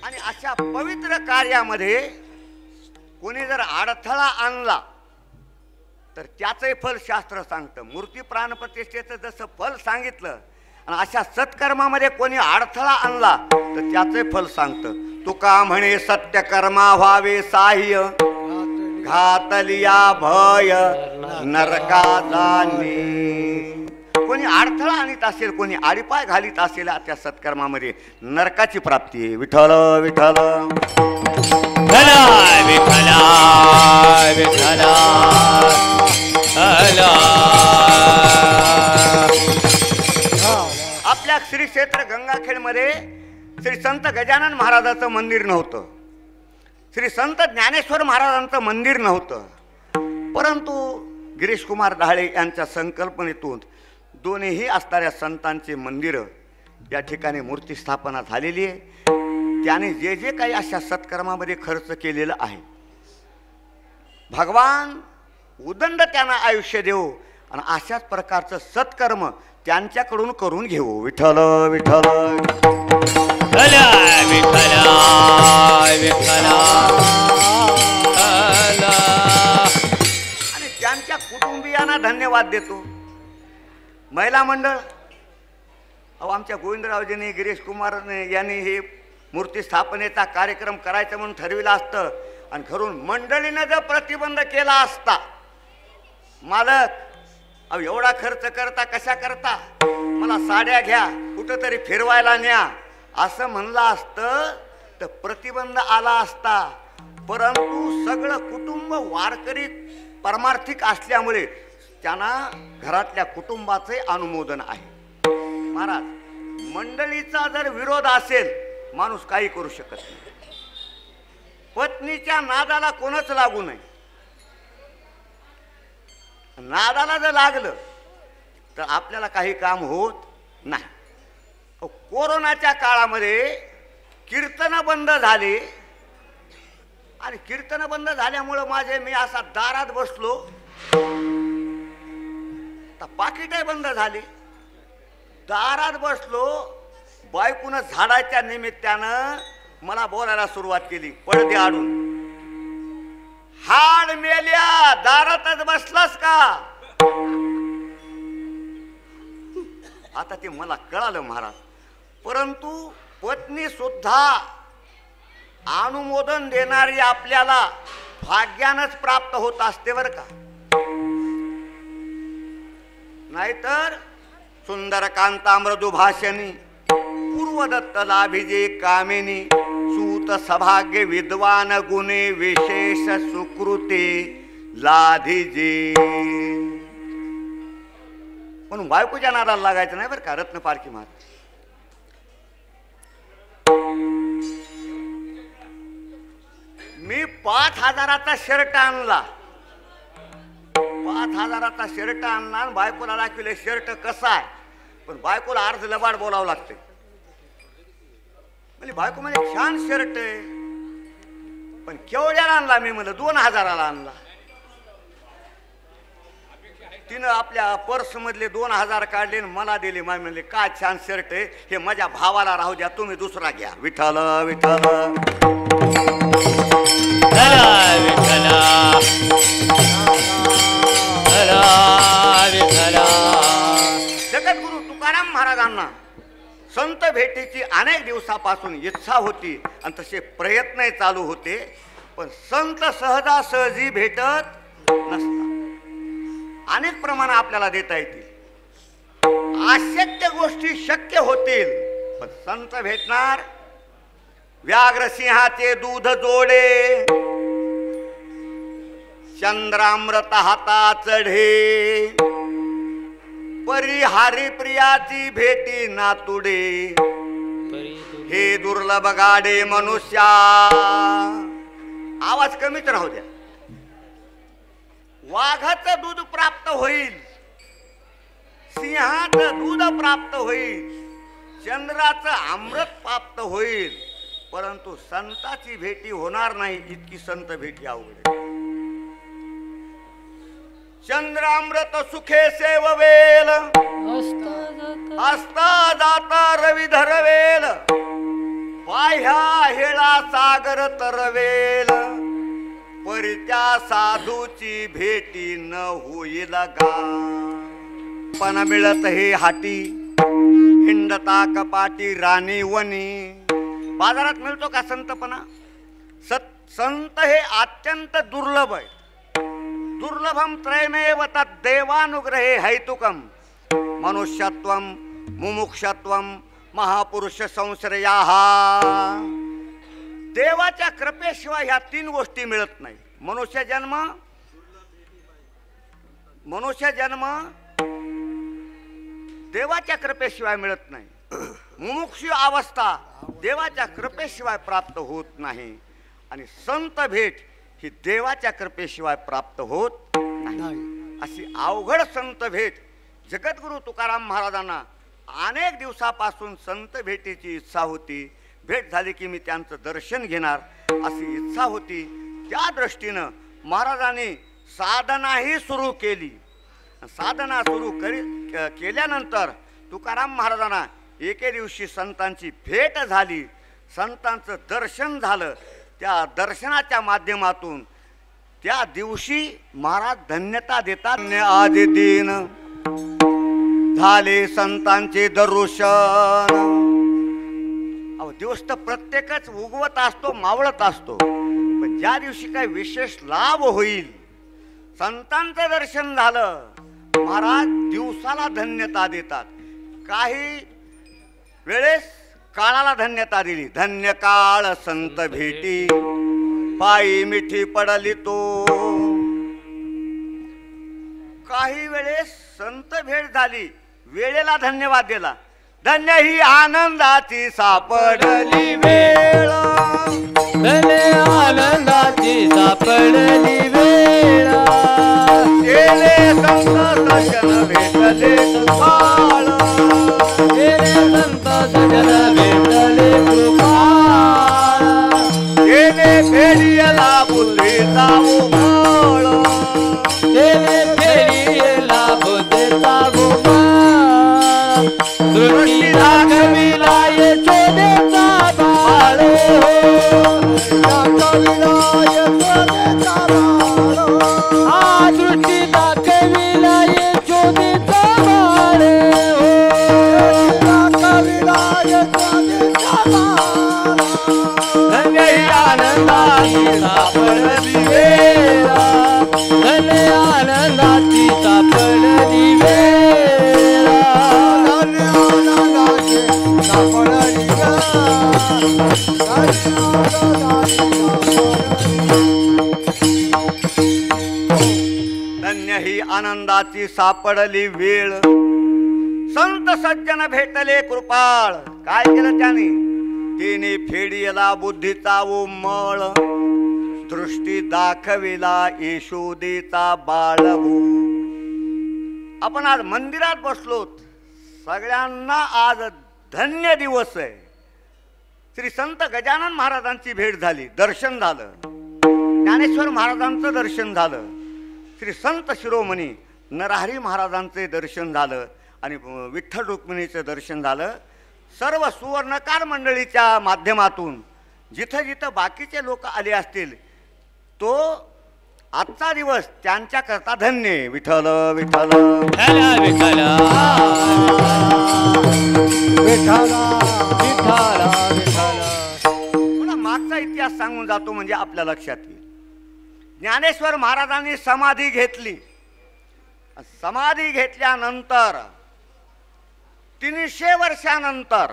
आणि अशा पवित्र कार्यामध्ये कोणी जर अडथळा आणला तर त्याचंही फल शास्त्र सांगतं. मूर्ती प्राणप्रतिष्ठेचं जसं फल सांगितलं आणि अशा सत्कर्मामध्ये कोणी अडथळा आणला तर त्याचंही फल सांगतं. तुका म्हणे सत्यकर्मा व्हावे साह्य, घातलिया भय नरका जाणे. कोणी अडथळा आणत असेल, कोणी आडीपाय घालीत असेल त्या सत्कर्मामध्ये नरकाची प्राप्ती आहे. विठ्ठल विठ्ठल विठ्ठला विठ्ठला आपल्या श्री क्षेत्र गंगाखेडमध्ये श्री संत गजानन महाराजाचं मंदिर नव्हतं, श्री संत ज्ञानेश्वर महाराजांचं मंदिर नव्हतं, परंतु गिरीश कुमार डहाळे यांच्या संकल्पनेतून दोन्हीही असणाऱ्या संतांचे मंदिरं या ठिकाणी मूर्ती स्थापना झालेली आहे. त्याने जे जे काही अशा सत्कर्मामध्ये खर्च केलेलं आहे, भगवान उदंड त्यांना आयुष्य देऊ आणि अशाच प्रकारचं सत्कर्म त्यांच्याकडून करून घेऊ. विठ्ठल विठ्ठल विठ्ठला विठ्ठला. आणि त्यांच्या कुटुंबियांना धन्यवाद देतो. महिला मंडळ, अहो आमच्या गोविंदरावजींनी, गिरीश कुमारने यांनी हे मूर्ती स्थापनेचा कार्यक्रम करायचा म्हणून ठरविलं असतं आणि घरून मंडळीनं जर प्रतिबंध केला असता, मालक अहो एवढा खर्च करता कशा करता, मला साड्या घ्या, कुठंतरी फिरवायला न्या असं म्हणलं असतं तर प्रतिबंध आला असता. परंतु सगळं कुटुंब वारकरी परमार्थिक असल्यामुळे त्यांना घरातल्या कुटुंबाचे अनुमोदन आहे. महाराज, मंडळीचा जर विरोध असेल माणूस काही करू शकत नाही. पत्नीच्या नादाला कोणच लागू नये. नादाला जर लागलं तर आपल्याला काही काम होत नाही. कोरोनाच्या काळामध्ये कीर्तन बंद झाले आणि कीर्तन बंद झाल्यामुळं मी असा दारात बसलो, पाकिटही बंद झाले, दारात बसलो. बायकून झाडाच्या निमित्तानं मला बोलायला सुरुवात केली, पडदे आडून. हाड मेल्या, दारातच बसलास का? आता ते मला कळालं महाराज. परंतु पत्नी सुद्धा अनुमोदन देणारी आपल्याला भाग्यानंच प्राप्त होत असते बर का. नाहीतर सुंदरकांता मृदू भाषणी पूर्वदत्त लाभिजे कामिनी सूत सभाग्य विद्वान गुणे विशेष सुकृते लाधिजे. म्हणून बायकोच्या नादाला लागायचं नाही बरं का. रत्न पारखी महाराज, मी 5,000चा शर्ट आणला, 5,000चा शर्ट आणला आणि बायकोला दाखविले शर्ट कसा आहे. पण बायकोला अर्ध लबाड बोलावं लागते. म्हणजे बायको म्हणजे छान शर्ट आहे, पण केवढ्याला आणला? मी म्हणलं 2,000ला आणला. तिनं आपल्या पर्स मधले 2,000 काढले आणि मला दिले. मला म्हणले काय छान शर्ट आहे, हे माझ्या भावाला राहू द्या, तुम्ही दुसरा घ्या. विठ्ठल विठ्ठल जगद्गुरु तुकाराम महाराजांना संत भेटीची अनेक दिवसापासून इच्छा होती आणि तसे प्रयत्न चालू होते. पण संत सहजासहजी भेटत नसतात. अनेक प्रमाण आपल्याला देता येतील, अशक्य गोष्टी शक्य होतील, पण संत भेटणार. व्याघ्र सिंहाचे दूध जोडे, चंद्रामृत हाता चढे, परी हारी प्रियाची भेटी नातुडे, हे दुर्लभ गाडे मनुष्या. आवाज कमीच राहू द्या. वाघाचं दूध प्राप्त होईल, सिंहाचं दूध प्राप्त होईल, चंद्राचं अमृत प्राप्त होईल, परंतु संताची भेटी होणार नाही. इतकी संत भेटी अवघड. चंद्रामृत सुखे सेववेल, हस्ता जाता रवी धरवेल, पाह्या हेळा सागर तरवेल, परित्या साधूची भेटी न होईल गा. पण मिळत हे हाटी, हिंडता कपाटी राणी वनी. बाजारात मिळतो का संतपणा? संत हे अत्यंत दुर्लभ आहे. दुर्लभम त्रयमेव तद्देवानुग्रहे हैतुकम मनुष्यत्वम मुमुक्षत्वम महापुरुष संश्रयाः. देवाच्या कृपेशिवाय ह्या 3 गोष्टी मिळत नाही. मनुष्य जन्म देवाच्या कृपेशिवाय मिळत नाही. मुमुक्षु अवस्था देवाच्या कृपेशिवाय प्राप्त होत नाही. आणि संत भेट ही देवाच्या कृपेशिवाय प्राप्त होत नाही. अशी अवघड संत भेट जगद्गुरु तुकाराम महाराजांना अनेक दिवसापासून संत भेटीची इच्छा होती. भेट झाली की मी त्यांचं दर्शन घेणार अशी इच्छा होती. त्या दृष्टीनं महाराजांनी साधनाही सुरू केली. साधना सुरू केल्यानंतर तुकाराम महाराजांना एके दिवशी संतांची भेट झाली, संतांचं दर्शन झालं. त्या दर्शनाच्या माध्यमातून त्या दिवशी महाराज धन्यता देतात. आदि दिन झाले संतांचे दर्शन. दिवस तर प्रत्येकच उगवत असतो, मावळत असतो, पण ज्या दिवशी काही विशेष लाभ होईल, संतांचं दर्शन झालं, महाराज दिवसाला धन्यता देतात. काही वेळेस काळाला धन्यता दिली. धन्य काळ संत भेटी, पायी मिठी पडली तो. काही वेळेस संत भेट झाली, वेळेला धन्यवाद दिला. धन्य ही आनंदाची सापडली वेळ, धन्य आनंदाची सापडली वेळ. गेले संत दर्शन भेटले कृपाळ, गेले संत सजन भेटले कृपाळ. गेले फेडियला बुद्धीचा उमळ, गेले फेरीला बुद्धीचा गोपाळ. दृष्टी दाखविला यशोदेचा बाळ, दाखविला यशोदेचा बाळ. हा दृष्टी दाखविला यशोदेचा बाळ, दाखविला यशोदेचा बाळ. धन्य ही आनंदाची सापडली वेळ, धन्य आनंदाची सापडली वेळ. धन्य आनंदाची सापडली वेळ, धन्य धन्य ही आनंदाची सापडली वेळ. संत सज्जन भेटले कृपाळ. काय केलं त्याने? तिने फेडियला बुद्धीचा उमळ, दृष्टी दाखविला यशोदेचा बाळहू. आपण आज मंदिरात बसलोत, सगळ्यांना आज धन्य दिवस आहे. श्री संत गजानन महाराजांची भेट झाली, दर्शन झालं. ज्ञानेश्वर महाराजांचं दर्शन झालं. श्री संत शिरोमणी नरहरी महाराजांचे दर्शन झालं आणि विठ्ठल रुक्मिणीचं दर्शन झालं. सर्व सुवर्णकार मंडळीच्या माध्यमातून जिथं जिथं बाकीचे लोक आले असतील, तो आजचा दिवस त्यांच्याकरता धन्य. विठ्ठल विठ्ठल विठ्ठल विठ्ठल विठ्ठल विठ्ठल विठ्ठल. पुन्हा मागचा इतिहास सांगून जातो म्हणजे आपल्या लक्षात येईल. ज्ञानेश्वर महाराजांनी समाधी घेतली. समाधी घेतल्यानंतर 300 वर्षानंतर,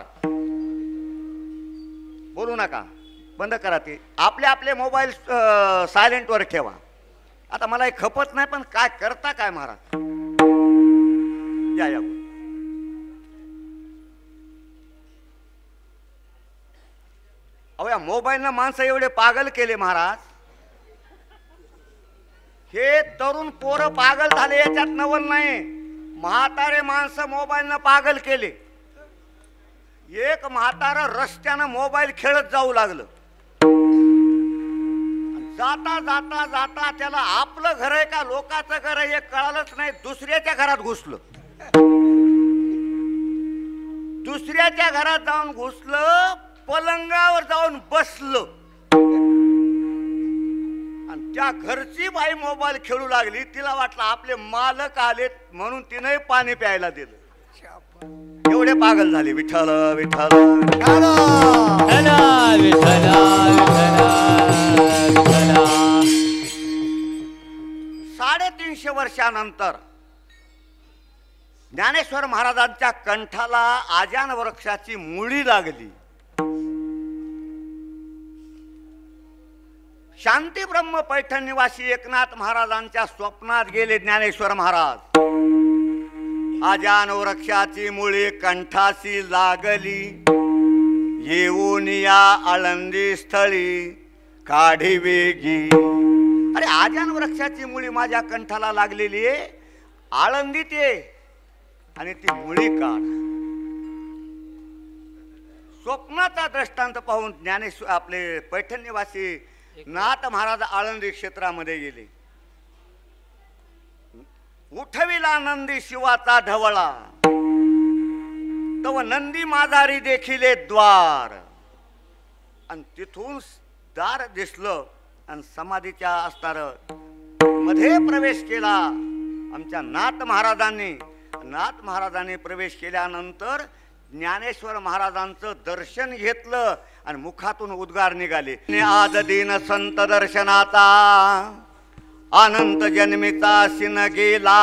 बोलू नका, बंद करा ते. आपले आपले मोबाईल सायलेंटवर ठेवा. आता मला हे खपत नाही, पण काय करता काय महाराज. या या अहो, या मोबाईलनं माणसं एवढे पागल केले महाराज. हे तरुण पोरं पागल झाले, याच्यात नवल नाही. म्हातारे माणसं मोबाईलनं पागल केले. एक म्हातारा रस्त्यानं मोबाईल खेळत जाऊ लागलं. जाता जाता जाता त्याला आपलं घर आहे का लोकांचं घर आहे हे कळालंच नाही. दुसऱ्याच्या घरात घुसलं. दुसऱ्याच्या घरात जाऊन घुसलं, पलंगावर जाऊन बसलं आणि त्या घरची बाई मोबाईल खेळू लागली. तिला वाटलं आपले मालक आलेत म्हणून तिने पाणी प्यायला दिलं. एवढे पागल झाले. विठ्ठल विठ्ठल विठ्ठल विठ्ठल विठ्ठल. 350 वर्षानंतर ज्ञानेश्वर महाराजांच्या कंठाला आजान वृक्षाची मुळी लागली. शांती ब्रह्म पैठण निवासी एकनाथ महाराजांच्या स्वप्नात गेले ज्ञानेश्वर महाराज. आजान वृक्षाची मुळी कंठाशी लागली. येऊन या आळंदी स्थळी काढी वेगी. अरे, आजान वृक्षाची मुळी माझ्या कंठाला लागलेली आहे, आळंदीत ये आणि ती मुळी काढ. स्वप्नाचा दृष्टांत पाहून ज्ञानेश्वर आपले पैठण निवासी नाथ महाराज आळंदी क्षेत्रामध्ये गेले. उठविला नंदी शिवाचा ढवळा, तव नंदी माझारी देखिले द्वार. आणि तिथून दार दिसलं आणि समाधीच्या असणार मध्ये प्रवेश केला आमच्या नाथ महाराजांनी. नाथ महाराजांनी प्रवेश केल्यानंतर ज्ञानेश्वर महाराजांचं दर्शन घेतलं आणि मुखातून उद्गार निघाले, आज दिन संत दर्शनाचा अनंत जन्मीचा शिन गेला.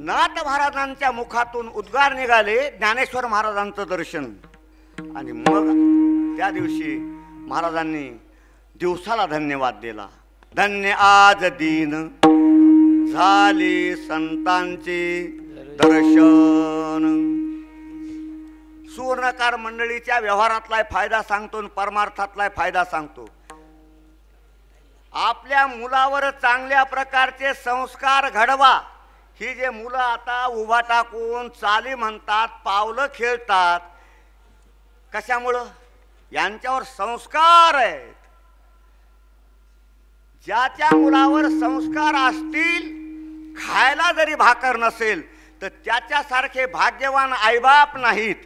नाथ महाराजांच्या मुखातून उद्गार निघाले, ज्ञानेश्वर महाराजांचं दर्शन. आणि मग त्या दिवशी महाराजांनी दिवसाला धन्यवाद दिला. धन्य आज दिन झाली संतांचे दर्शन. सुवर्णकार मंडळीच्या व्यवहारातला फायदा सांगतो आणि परमार्थातला फायदा सांगतो. आपल्या मुलावर चांगल्या प्रकारचे संस्कार घडवा. ही जे मुलं आता उभा टाकून चाली म्हणतात, पावलं खेळतात, कशामुळं? यांच्यावर संस्कार आहेत. ज्याच्या मुलावर संस्कार असतील, खायला जरी भाकर नसेल तर त्याच्यासारखे भाग्यवान आईबाप नाहीत.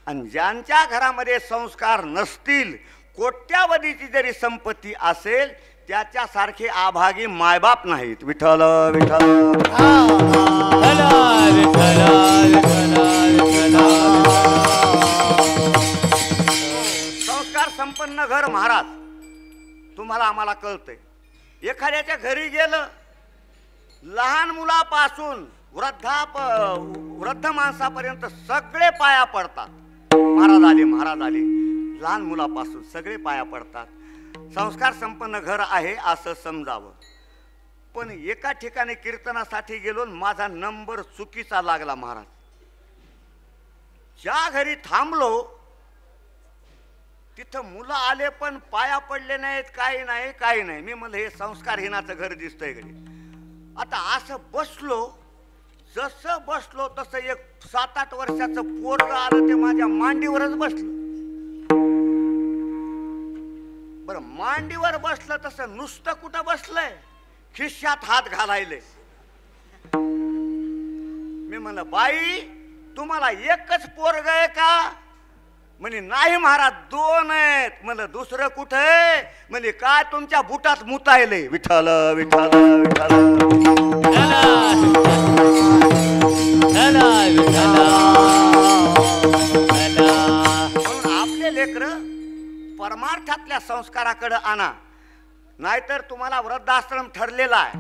आणि ज्यांच्या घरामध्ये संस्कार नसतील, कोट्यावधीची जरी संपत्ती असेल, त्याच्यासारखे आभागी मायबाप नाहीत. विठ्ठल विठ्ठल संस्कार संपन्न घर महाराज. तुम्हाला आम्हाला कळतंय. एखाद्याच्या घरी गेलं, लहान मुलापासून वृद्ध माणसापर्यंत सगळे पाया पडतात. महाराज आले, महाराज आले. लहान मुलापासून सगळे पाया पडतात. संस्कार संपन्न घर आहे असं समजावं. पण एका ठिकाणी कीर्तनासाठी गेलो, माझा नंबर चुकीचा लागला महाराज. ज्या घरी थांबलो तिथं मुलं आले पण पाया पडले नाहीत, काही नाही काही नाही. मी म्हणलं हे संस्कारहीनाचं घर दिसतंय घरी. आता असं बसलो, जसं बसलो तसं एक 7-8 वर्षाचं पोरगं आलं, ते माझ्या मांडीवरच बसलं. बरं, मांडीवर बसलं तसं नुसतं कुठं बसलंय, खिश्यात हात घालायले. मी म्हणलं बाई तुम्हाला एकच पोरग आहे का? म्हणे नाही महाराज 2 आहेत. म्हणलं दुसरं कुठं आहे? म्हणजे काय तुमच्या बुटात मुतायले. विठ्ठल विठ्ठल विठ्ठल. म्हणून आपले लेकर परमार्थातल्या संस्काराकडे आणा, नाहीतर तुम्हाला वृद्धाश्रम ठरलेला आहे.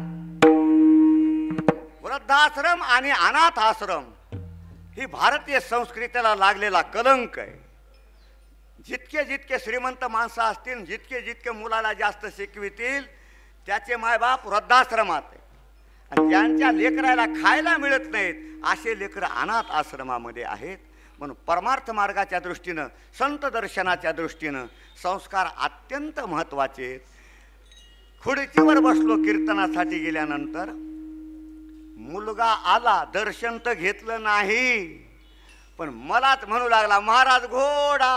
वृद्धाश्रम आणि अनाथ आश्रम ही भारतीय संस्कृतीला लागलेला कलंक आहे. जितके जितके श्रीमंत माणसं असतील, जितके जितके मुलाला जास्त शिकवितील, त्याचे मायबाप वृद्धाश्रमात आहे. आणि ज्यांच्या लेकराला खायला मिळत नाहीत, असे लेकर अनाथ आश्रमामध्ये आहेत. म्हणून परमार्थ मार्गाच्या दृष्टीनं, संत दर्शनाच्या दृष्टीनं संस्कार अत्यंत महत्त्वाचे आहेत. खुर्चीवर बसलो कीर्तनासाठी गेल्यानंतर, मुलगा आला, दर्शन तर घेतलं नाही, पण मलाच म्हणू लागला महाराज घोडा,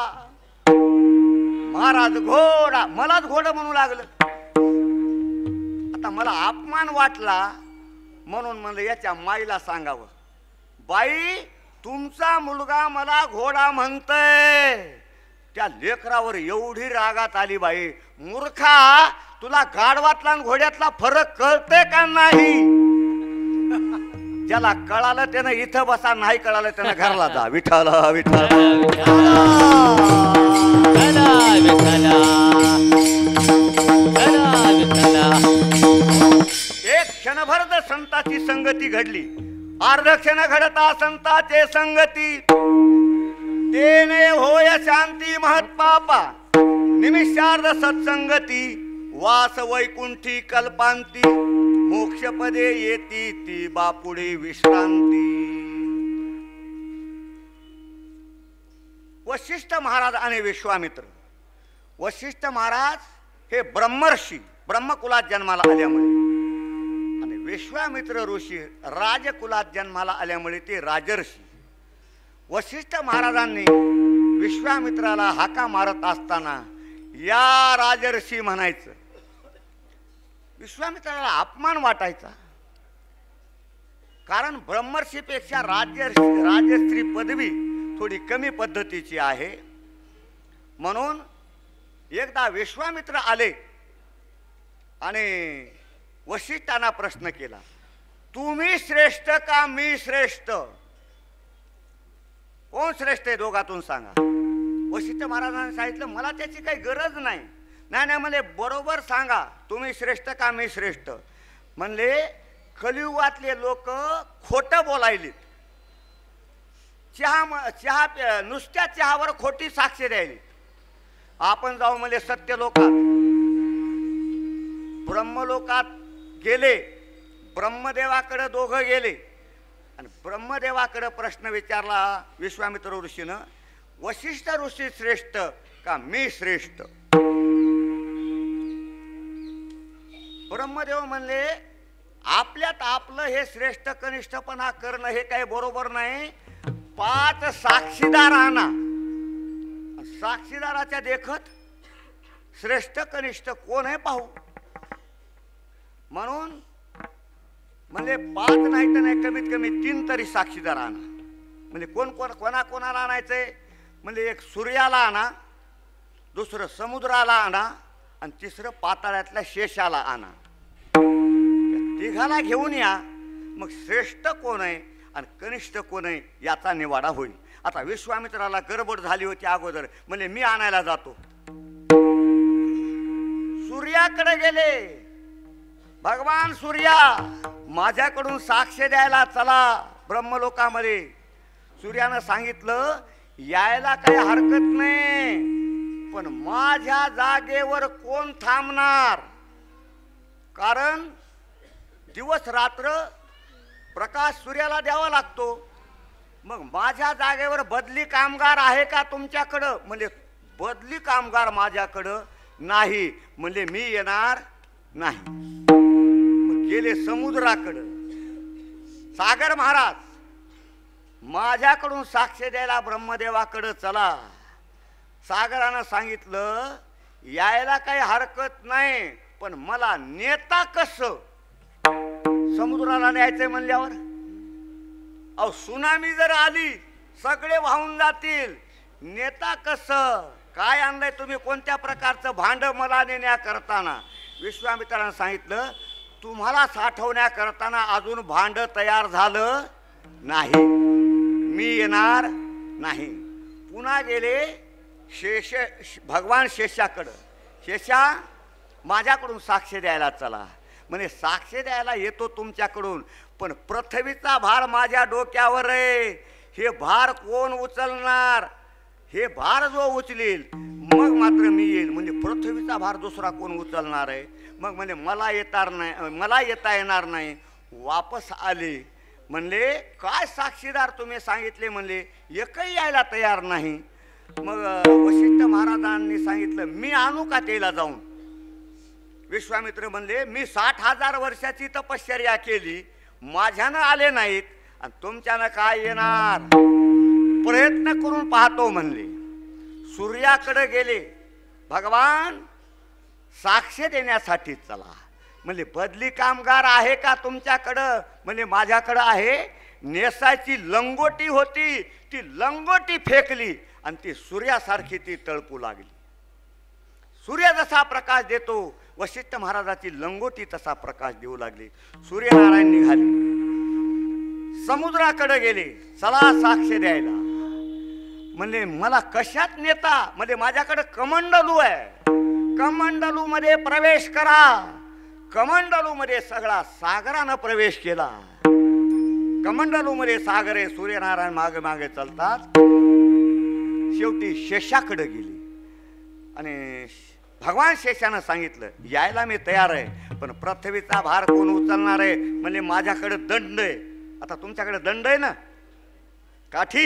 महाराज घोडा. मलाच घोडा म्हणू लागलं. आता मला अपमान वाटला, म्हणून म्हणलं याच्या माईला सांगावं, बाई तुमचा मुलगा मला घोडा म्हणतय. त्या लेकरावर एवढी रागात आली, बाई मूर्खा तुला गाढवातला आणि घोड्यातला फरक कळते का नाही? ज्याला कळालं त्यानं इथं बसा, नाही कळालं त्यानं घरला जा. विठ्ठल विठ्ठल. एक क्षणभर जर संताची संगती घडली, अर्ध क्षण घडता संताचे संगती, तेने होय शांती महत्पापा, निमिषार्ध सत्संगती, वास वैकुंठी कल्पांती, मोक्षपदे येती ती बापुढे विश्रांती. वशिष्ठ महाराज आणि विश्वामित्र. वशिष्ठ महाराज हे ब्रह्मर्षी, ब्रह्मकुलात जन्माला आल्यामुळे, आणि विश्वामित्र ऋषी राजकुलात जन्माला आल्यामुळे ते राजर्षी. वशिष्ठ महाराजांनी विश्वामित्राला हाका मारत असताना या राजर्षी म्हणायचं. विश्वामित्राला अपमान वाटायचा, कारण ब्रह्मर्षीपेक्षा राजश्री पदवी थोडी कमी पद्धतीची आहे. म्हणून एकदा विश्वामित्र आले आणि वशिष्ठांना प्रश्न केला, तुम्ही श्रेष्ठ का मी श्रेष्ठ? कोण श्रेष्ठ आहे दोघातून सांगा. वशिष्ठ महाराजांनी सांगितलं मला त्याची काही गरज नाही. नाही नाही म्हणले बरोबर सांगा तुम्ही श्रेष्ठ का मी श्रेष्ठ. म्हणले कलियुगातले लोक खोटं बोलायलीत. चहा नुसत्या चहावर खोटी साक्ष द्यायली. आपण जाऊ म्हणजे सत्य लोकात ब्रह्मलोकात गेले. ब्रह्मदेवाकडे दोघं गेले आणि ब्रह्मदेवाकडे प्रश्न विचारला विश्वामित्र ऋषीनं, वशिष्ठ ऋषी श्रेष्ठ का मी श्रेष्ठ. ब्रह्मदेव म्हणले आपल्यात आपलं हे श्रेष्ठ कनिष्ठपणा करणं हे काही बरोबर नाही. 5 साक्षीदार आणा. साक्षीदाराच्या देखत श्रेष्ठ कनिष्ठ कोण आहे पाहू. म्हणून म्हणजे 5 नाही तर नाही कमीत कमी 3 तरी साक्षीदार आणा. म्हणजे कोणाला आणायचंय. म्हणजे एक सूर्याला आणा, दुसरं समुद्राला आणा आणि तिसरं पाताळातल्या शेषाला आणा. तिघाला घेऊन या. मग श्रेष्ठ कोण आहे आणि कनिष्ठ कोण आहे याचा निवाडा होईल. आता विश्वामित्राला गडबड झाली होती अगोदर. म्हणजे मी आणायला जातो. सूर्याकडे गेले. भगवान सूर्या माझ्याकडून साक्ष द्यायला चला ब्रह्मलोकामध्ये. सूर्यानं सांगितलं यायला काही हरकत नाही, पण माझ्या जागेवर कोण थांबणार. कारण दिवस रात्र प्रकाश सूर्याला द्यावा लागतो. मग माझ्या जागेवर बदली कामगार आहे का तुमच्याकडं. म्हणजे बदली कामगार माझ्याकडं नाही. म्हणजे मी येणार नाही. मग गेले समुद्राकडं. सागर महाराज माझ्याकडून साक्ष द्यायला ब्रह्मदेवाकडं चला. सागरानं सांगितलं यायला काही हरकत नाही, पण मला नेता कसं. समुद्राला न्यायचंय म्हणल्यावर अहो सुनामी जर आली सगळे वाहून जातील. नेता कसं. काय आणलंय तुम्ही कोणत्या प्रकारचं भांड मला नेण्या करताना. विश्वामित्रानं सांगितलं तुम्हाला साठवण्या करताना अजून भांड तयार झालं नाही, मी येणार नाही. पुन्हा गेले भगवान शेषाकडं. शेषा माझ्याकडून साक्ष द्यायला चला. म्हणजे साक्ष द्यायला येतो तुमच्याकडून, पण पृथ्वीचा भार माझ्या डोक्यावर आहे. हे भार कोण उचलणार. हे भार जो उचलेल मग मात्र मी येईल. म्हणजे पृथ्वीचा भार दुसरा कोण उचलणार आहे. मग म्हणजे मला येता येणार नाही. वापस आले. म्हणले काय साक्षीदार तुम्ही सांगितले. म्हणले एकही यायला तयार नाही. मग वशिष्ठ महाराजांनी सांगितलं मी आणू का त्याला जाऊन. विश्वामित्र म्हणले मी 60,000 वर्षाची तपश्चर्या केली, माझ्यानं आले नाहीत आणि तुमच्यानं काय येणार. प्रयत्न करून पाहतो म्हणले. सूर्याकडे गेले. भगवान साक्ष देण्यासाठी चला. म्हणजे बदली कामगार आहे का तुमच्याकडं. म्हणजे माझ्याकडं आहे. नेसायची लंगोटी होती, ती लंगोटी फेकली आणि ती सूर्यासारखी ती तळपू लागली. सूर्य जसा प्रकाश देतो वशिष्ठ महाराजाची लंगोटी तसा प्रकाश देऊ लागली. सूर्यनारायण निघाले. समुद्राकडे गेले. चला साक्ष द्यायला. म्हणजे मला कशात नेता. म्हणजे माझ्याकडे कमंडलू आहे. कमंडलू मध्ये प्रवेश करा. कमंडलू मध्ये सगळा सागरानं प्रवेश केला. कमंडलू मध्ये सागर आहे. सूर्यनारायण मागे मागे चालतात. शेवटी शेषाकडे गेले आणि भगवान शेषानं सांगितलं यायला मी तयार आहे, पण पृथ्वीचा भार कोण उचलणार आहे. म्हणजे माझ्याकडे दंड आहे. आता तुमच्याकडे दंड आहे ना काठी.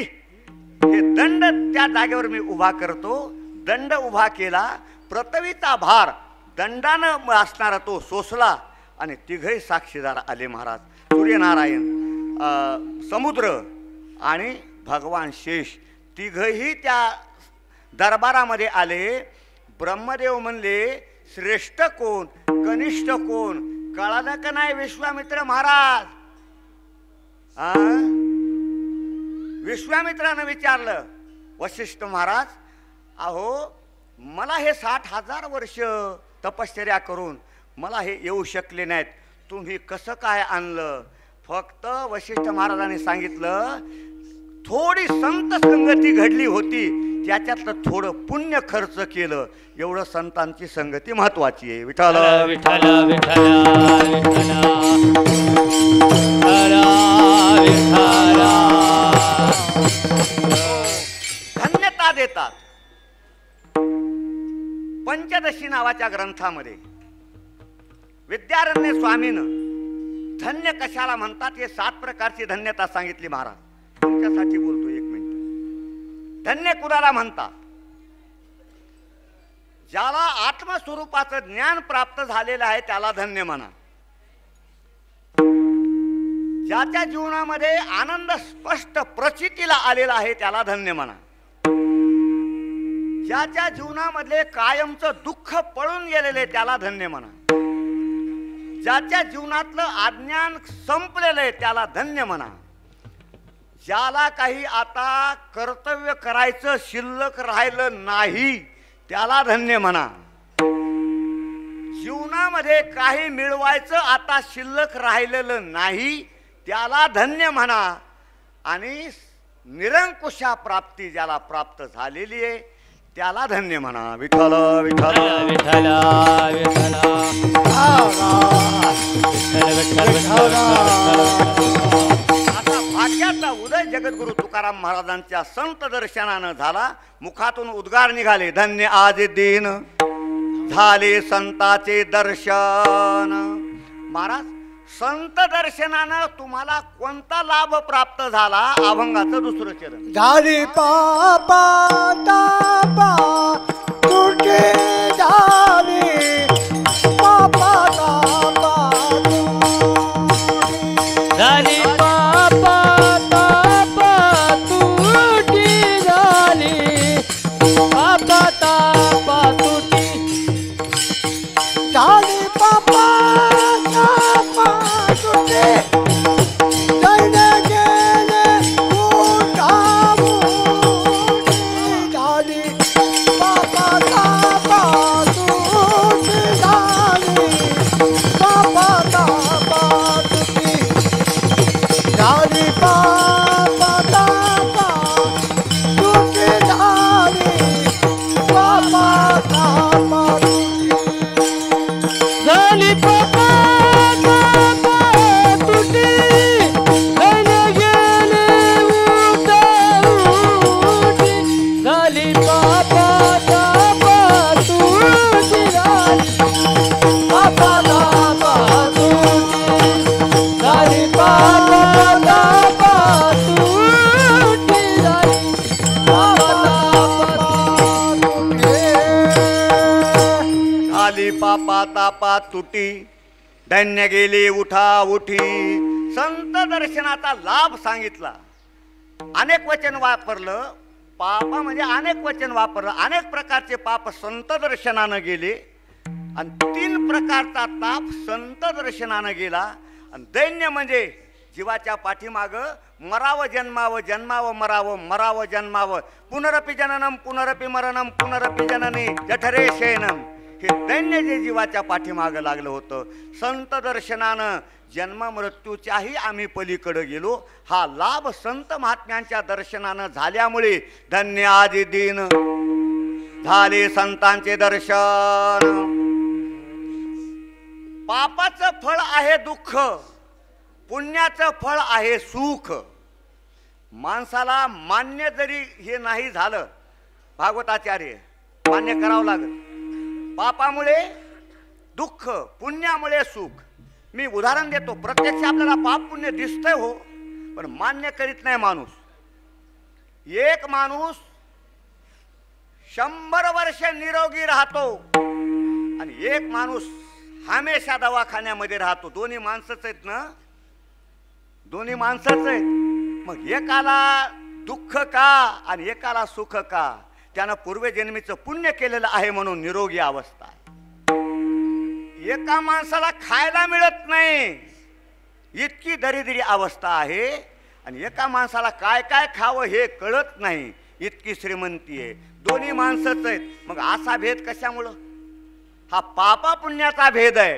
हे दंड त्या जागेवर मी उभा करतो. दंड उभा केला. पृथ्वीचा भार दंडानं असणारा तो सोसला आणि तिघही साक्षीदार आले महाराज. सूर्यनारायण, समुद्र आणि भगवान शेष तिघही त्या दरबारामध्ये आले. ब्रह्मदेव म्हणले श्रेष्ठ कोण कनिष्ठ कोण कळालं का नाही विश्वामित्र महाराज. विश्वामित्रानं विचारलं वशिष्ठ महाराज अहो मला हे 60,000 वर्ष तपश्चर्या करून मला हे येऊ शकले नाहीत, तुम्ही कसं काय आणलं. फक्त वशिष्ठ महाराजांनी सांगितलं थोडी संत संगती घडली होती, त्याच्यातलं थोडं पुण्य खर्च केलं, एवढं संतांची संगती महत्वाची आहे. विठ्ठल विठ्ठल विठ्ठल विठ्ठल धन्यता देतात. पंचदशी नावाच्या ग्रंथामध्ये विद्यारण्य स्वामीनं धन्य कशाला म्हणतात हे 7 प्रकारची धन्यता सांगितली. महाराज तुमच्यासाठी बोलतो 1 मिनिट. धन्य कुणाला म्हणतात? ज्याला आत्मस्वरूपाचं ज्ञान प्राप्त झालेलं आहे त्याला धन्य म्हणा. ज्याच्या जीवनामध्ये आनंद स्पष्ट प्रचितीला आलेला आहे त्याला धन्य म्हणा. ज्याच्या जीवनामधले कायमचं दुःख पळून गेलेले त्याला धन्य म्हणा. ज्याच्या जीवनातलं अज्ञान संपलेलं आहे त्याला धन्य म्हणा. ज्याला काही आता कर्तव्य करायचं शिल्लक राहिलं नाही त्याला धन्य म्हणा. जीवनामध्ये काही मिळवायचं आता शिल्लक राहिलेलं नाही त्याला धन्य म्हणा. आणि निरंकुशा प्राप्ती ज्याला प्राप्त झालेली आहे त्याला धन्य म्हणा. विठ्ठल विठ्ठल विठ्ठल विठ्ठल आता भाग्याचा उदय जगद्गुरु तुकाराम महाराजांच्या संत दर्शनानं झाला. मुखातून उद्गार निघाले, धन्य आज दिन झाले संताचे दर्शन. महाराज संत दर्शनानं तुम्हाला कोणता लाभ प्राप्त झाला? अभंगाचं 2रं चरण. झाली पापा तापा तुझे झाली पापा तापा झाली पापा तापा तुटी झाली पापा तापा तुटी झाली पापा तापा तुझे जैने गेले उठावू झाली पापा तापा तुझी झाली पापा तापा तुझी झाली पापा तापा तुझी झाली पापा तापा झाली पापा तापा तुटी जैने गेले उठी झाली पापा तापा तुटी झाली पापा तापा तुटी झाली पापा तापा तुटी झाली पापा आली पापा तापा तुटी धन्य गेली उठा उठी. संत दर्शनाचा लाभ सांगितला. अनेक वचन वापरलं. पापा म्हणजे अनेक वचन वापरलं. अनेक प्रकारचे पाप संत दर्शनानं गेले आणि 3 प्रकारचा ताप संत दर्शनानं गेला. आणि दैन्य म्हणजे जीवाच्या पाठीमाग मरावं जन्मावं जन्मावं मरावं मरावं जन्मावं पुनरपि जननम पुनरपि मरणम पुनरपि जननी जठरे शयनम. हे दैन्य जे जीवाच्या पाठीमागं लागलं होतं, संत दर्शनानं जन्म मृत्यूच्याही आम्ही पलीकडे गेलो. हा लाभ संत महात्म्यांच्या दर्शनानं झाल्यामुळे धन्य आदि दिन झाले संतांचे दर्शन. पापाचं फळ आहे दुःख, पुण्याचं फळ आहे सुख. माणसाला मान्य जरी हे नाही झालं, भागवताचार्य मान्य करावं लागेल. पापामुळे दुःख, पुण्यामुळे सुख. मी उदाहरण देतो. प्रत्यक्ष आपल्याला पाप पुण्य दिसतंय हो, पण मान्य करीत नाही माणूस. एक माणूस 100 वर्ष निरोगी राहतो आणि एक माणूस हमेशा दवाखान्यामध्ये राहतो. दोन्ही माणसंच आहेत ना, दोन्ही माणसंच आहेत. मग एकाला दुःख का आणि एकाला सुख का? त्यानं पूर्वजन्मीचं पुण्य केलेलं आहे म्हणून निरोगी अवस्था आहे. एका माणसाला खायला मिळत नाही इतकी दरिद्री अवस्था आहे आणि एका माणसाला काय काय खावं हे कळत नाही इतकी श्रीमंती आहे. दोन्ही माणसंच आहेत. मग असा भेद कशामुळं? हा पापा पुण्याचा भेद आहे.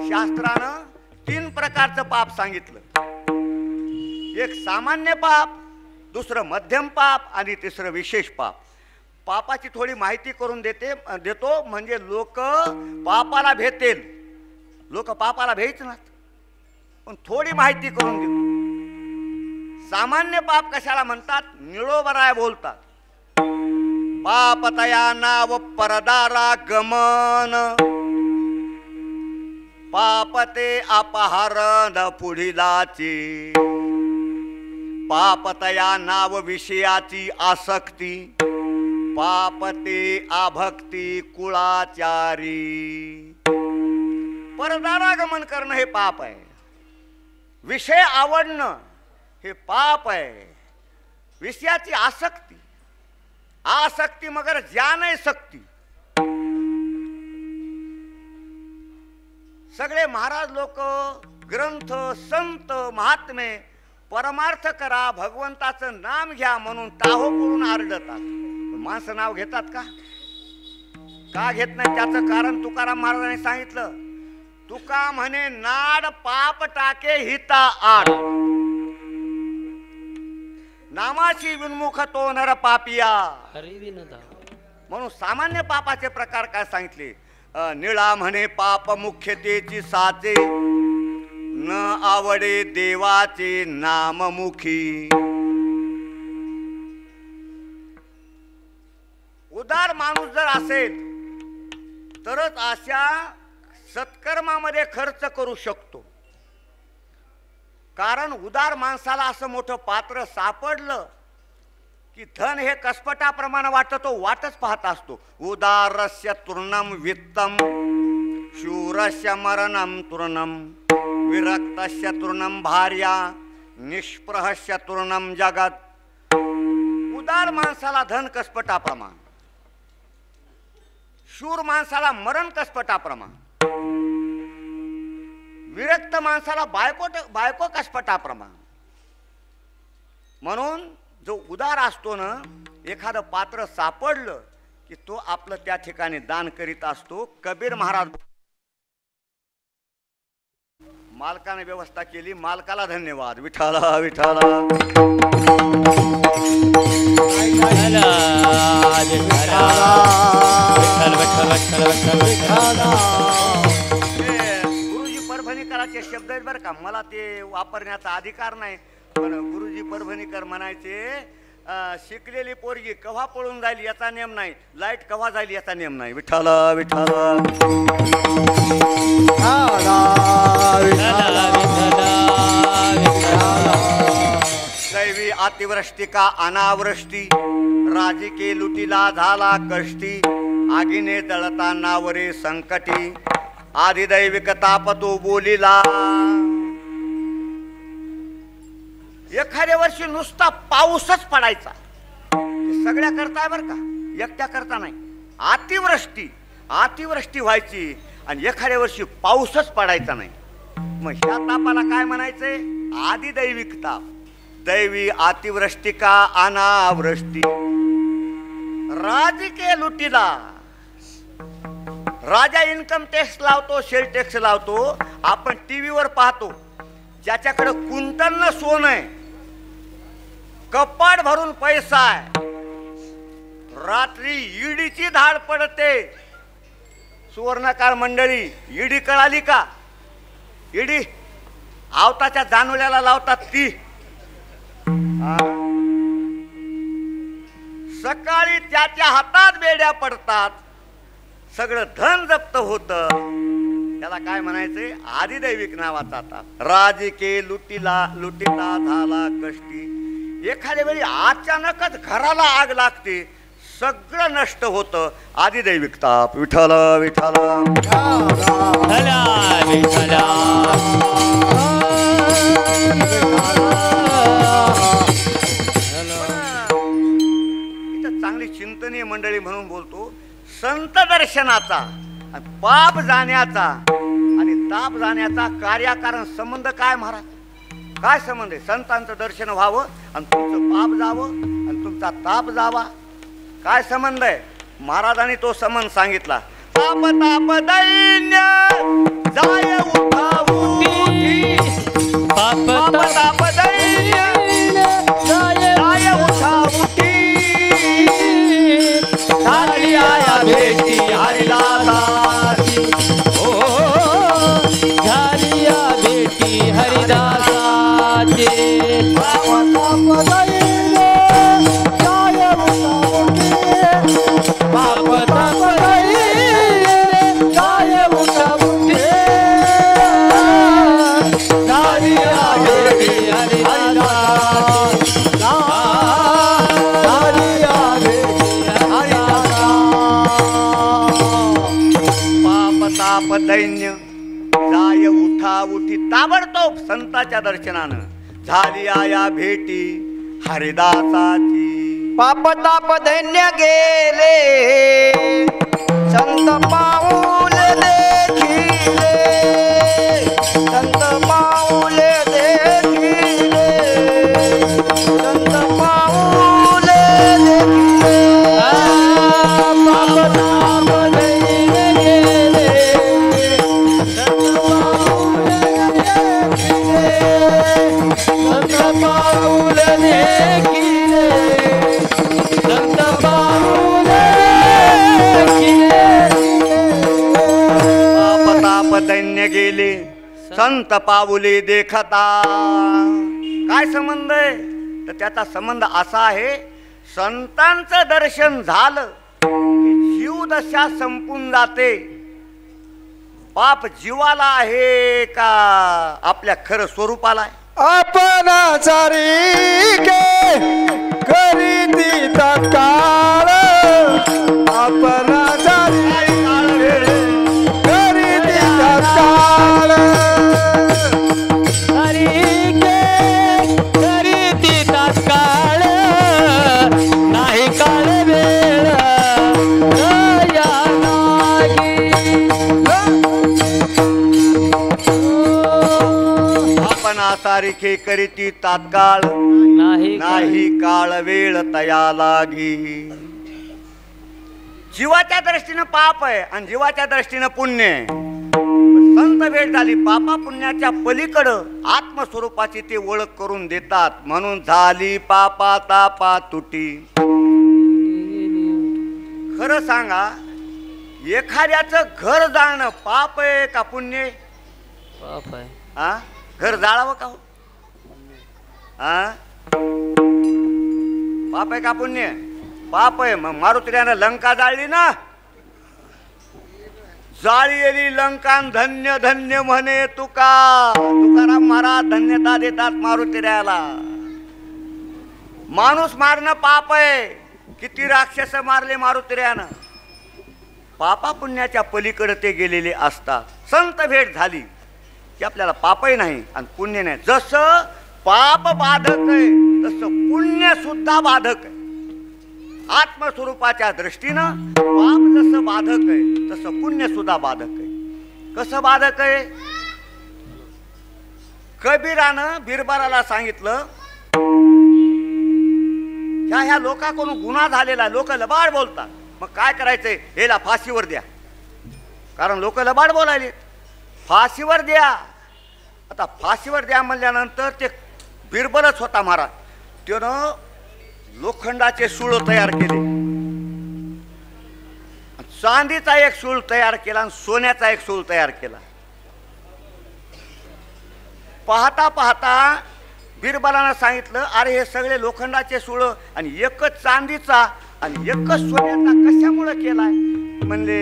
शास्त्रानं 3 प्रकारचं पाप सांगितलं. एक सामान्य पाप, दुसरं मध्यम पाप आणि तिसरं विशेष पाप. पापाची थोडी माहिती करून देतो म्हणजे लोक पापाला भेटेल. लोक पापाला भेटच ना, पण थोडी माहिती करून देतो. सामान्य पाप कशाला म्हणतात? निळोबराय बोलतात. पाप तया नाव परदारा गमन, पाप ते अपहरण पुढिलाची, पाप तया नाव विषयाची आसक्ती, पाप ते अभक्ती कुळाचारी. परदारागमन करणं हे पाप आहे. विषय आवडणं हे पाप आहे. विषयाची आसक्ती, आसक्ती मगर ज्ञान आहे सक्ती. सगळे महाराज लोक ग्रंथ संत महात्मे परमार्थ करा भगवंताचं नाम घ्या म्हणून टाहो करून आरडतात. माणसं नाव घेतात का? का घेत नाही? त्याचं कारण तुकाराम महाराजांनी सांगितलं. तुका म्हणे नाड पाप टाके हिता आड, नामाची विन्मुख तो नर पापिया. म्हणून सामान्य पापाचे प्रकार काय सांगितले? निळा म्हणे पाप मुख्यतेची साचे, न आवडे देवाचे नाममुखी. उदार माणूस जर असेल तरच अशा सत्कर्मामध्ये खर्च करू शकतो. कारण उदार माणसाला असं मोठं पात्र सापडलं की धन हे कसपटाप्रमाणे वाटतं, तो वाटच पाहत असतो. उदारस्य तृणम वित्तम, शूरस्य मरणम तृणम, विरक्तस्य तृणम भार्या, निष्प्रहस्य तृणम जगत. उदार माणसाला धन कसपटाप्रमाण, शूर माणसाला मरण कसपटाप्रमाण, विरक्त माणसाला बायको कसपटाप्रमाण. म्हणून जो उदार असतो ना, एखादं पात्र सापडलं की तो आपलं त्या ठिकाणी दान करीत असतो. कबीर महाराज, मालकाने व्यवस्था केली, मालकाला धन्यवाद. विठाला विठाला गुरुजी परभणीकरांचे शब्द आहेत बरं का, मला ते वापरण्याचा अधिकार नाही. पण गुरुजी परभणीकर म्हणायचे, शिकलेली पोरगी कव्हा पळून जाईल याचा नियम नाही, लाईट कव्हा जाईल याचा नियम नाही. विठाला विठाला दैवी अतिवृष्टी का अनावृष्टी, राजकीय लुटीला झाला कष्टी, आगीने जळता नावरे संकटी, आदिदैविक तापतो बोलिला. एखाद्या वर्षी नुसता पाऊसच पडायचा, सगळ्या करताय बर का, एकट्या करता नाही. अतिवृष्टी व्हायची आणि एखाद्या वर्षी पाऊसच पडायचा नाही. मग ह्या तापाला काय म्हणायचंय? आदिदैविक ताप. दैवी अतिवृष्टी का अनावृष्टी, राजकीय लुटीला. राजा इन्कम टॅक्स लावतो, सेल टॅक्स लावतो. आपण टीव्हीवर पाहतो, ज्याच्याकडे कुंटलनं सोनं आहे, कपाट भरून पैसा आहे, रात्री ईडीची धाड पडते. सुवर्णकार मंडळी, ईडी कळाली का? ईडी आवताच्या जानवल्याला लावतात ती. सकाळी त्याच्या हातात बेड्या पडतात, सगळं धन जप्त होतं. त्याला काय म्हणायचंय? आदिदैविक नावाचा ताप. राजकीय लुटीला झाला कष्टी. एखाद्या वेळी अचानकच घराला आग लागते, सगळं नष्ट होतं. आदिदैविक ताप. विठ्ठल विठ्ठल इथं चांगली चिंतनीय मंडळी म्हणून बोलतो. संत दर्शनाचा, पाप जाण्याचा आणि ताप जाण्याचा कार्याकारण संबंध काय महाराज? काय संबंध आहे? संतांचं दर्शन व्हावं आणि तुमचं पाप जावं आणि तुमचा ताप जावा. काय संबंध आहे? महाराजांनी तो संबंध सांगितला. ताप ताप दैन्य जाय उठावूठी, पाप ताप दैन्य जाय ती ताबडतोब संताच्या दर्शनानं झाली आया भेटी हरिदासाची. पाप ताप दैन्य गेले संत पाऊल देखिले, संत पाऊल देखिले, संत पाऊल देखिले. पाप ताप दैन्य गेले संत पाऊल देखिले, संत पाऊल देखिले, संत पाऊल देखिले. पाप ताप दैन्य गेले संत पाऊले देखता. काय संबंध आहे? तर त्याचा संबंध असा आहे, संतांचं दर्शन झालं की जीवदशा संपून जाते. पाप जीवाला आहे का आपल्या खरं स्वरूपाला आहे? आपण सारिके करीती तत्काळ, आपण सारिके करीती तत्काळ, सारिके करीती तत्काळ, नाही काळ वेळ दया लागी. आपण सारिखे करीती तात्काळ, नाही काळ वेळ तया लागी. जीवाच्या दृष्टीनं पाप आहे आणि जीवाच्या दृष्टीनं पुण्य आहे. संत भेट झाली, पापा पुण्याच्या पलीकडं आत्मस्वरूपाची ते ओळख करून देतात. म्हणून झाली पापा तापा तुटी. खरं सांगा, एखाद्याचं घर जाणं पाप आहे का पुण्य आहे? पाप आहे. हा, घर जाळावं का हो? हा, पाप आहे का पुण्य? पाप आहे. मग मारुतीने लंका जाळली ना, जाळी लंकान धन्य धन्य म्हणे तुका. तुकाराम महाराज धन्यता देतात मारुतीऱ्याला. माणूस मारणं पाप आहे. किती राक्षस मारले मारुतीऱ्यानं. पापा पुण्याच्या पलीकडे ते गेलेले असतात. संत भेट झाली की आपल्याला पापही नाही आणि पुण्य नाही. जसं पाप बाधक आहे तसं पुण्य सुद्धा बाधक आहे. आत्मस्वरूपाच्या दृष्टीनं पाप जसं बाधक आहे तसं पुण्य सुद्धा बाधक आहे. कसं बाधक आहे? कबीरानं बिरबलाला सांगितलं, ह्या लोकांकडून गुन्हा झालेला, लोक लबाड बोलतात. मग काय करायचंय? हेला फाशीवर द्या. कारण लोक लबाड बोलायले. फाशीवर द्या. आता फाशीवर द्या म्हणल्यानंतर ते बिरबलच होता महाराज. त्यानं लोखंडाचे सूळ तयार केले, चांदीचा एक सूळ तयार केला आणि सोन्याचा एक सूळ तयार केला. पाहता पाहता बिरबलानं सांगितलं, अरे हे सगळे लोखंडाचे सूळ आणि एकच चांदीचा आणि एकच सोन्याचा कशामुळे केलाय? म्हणले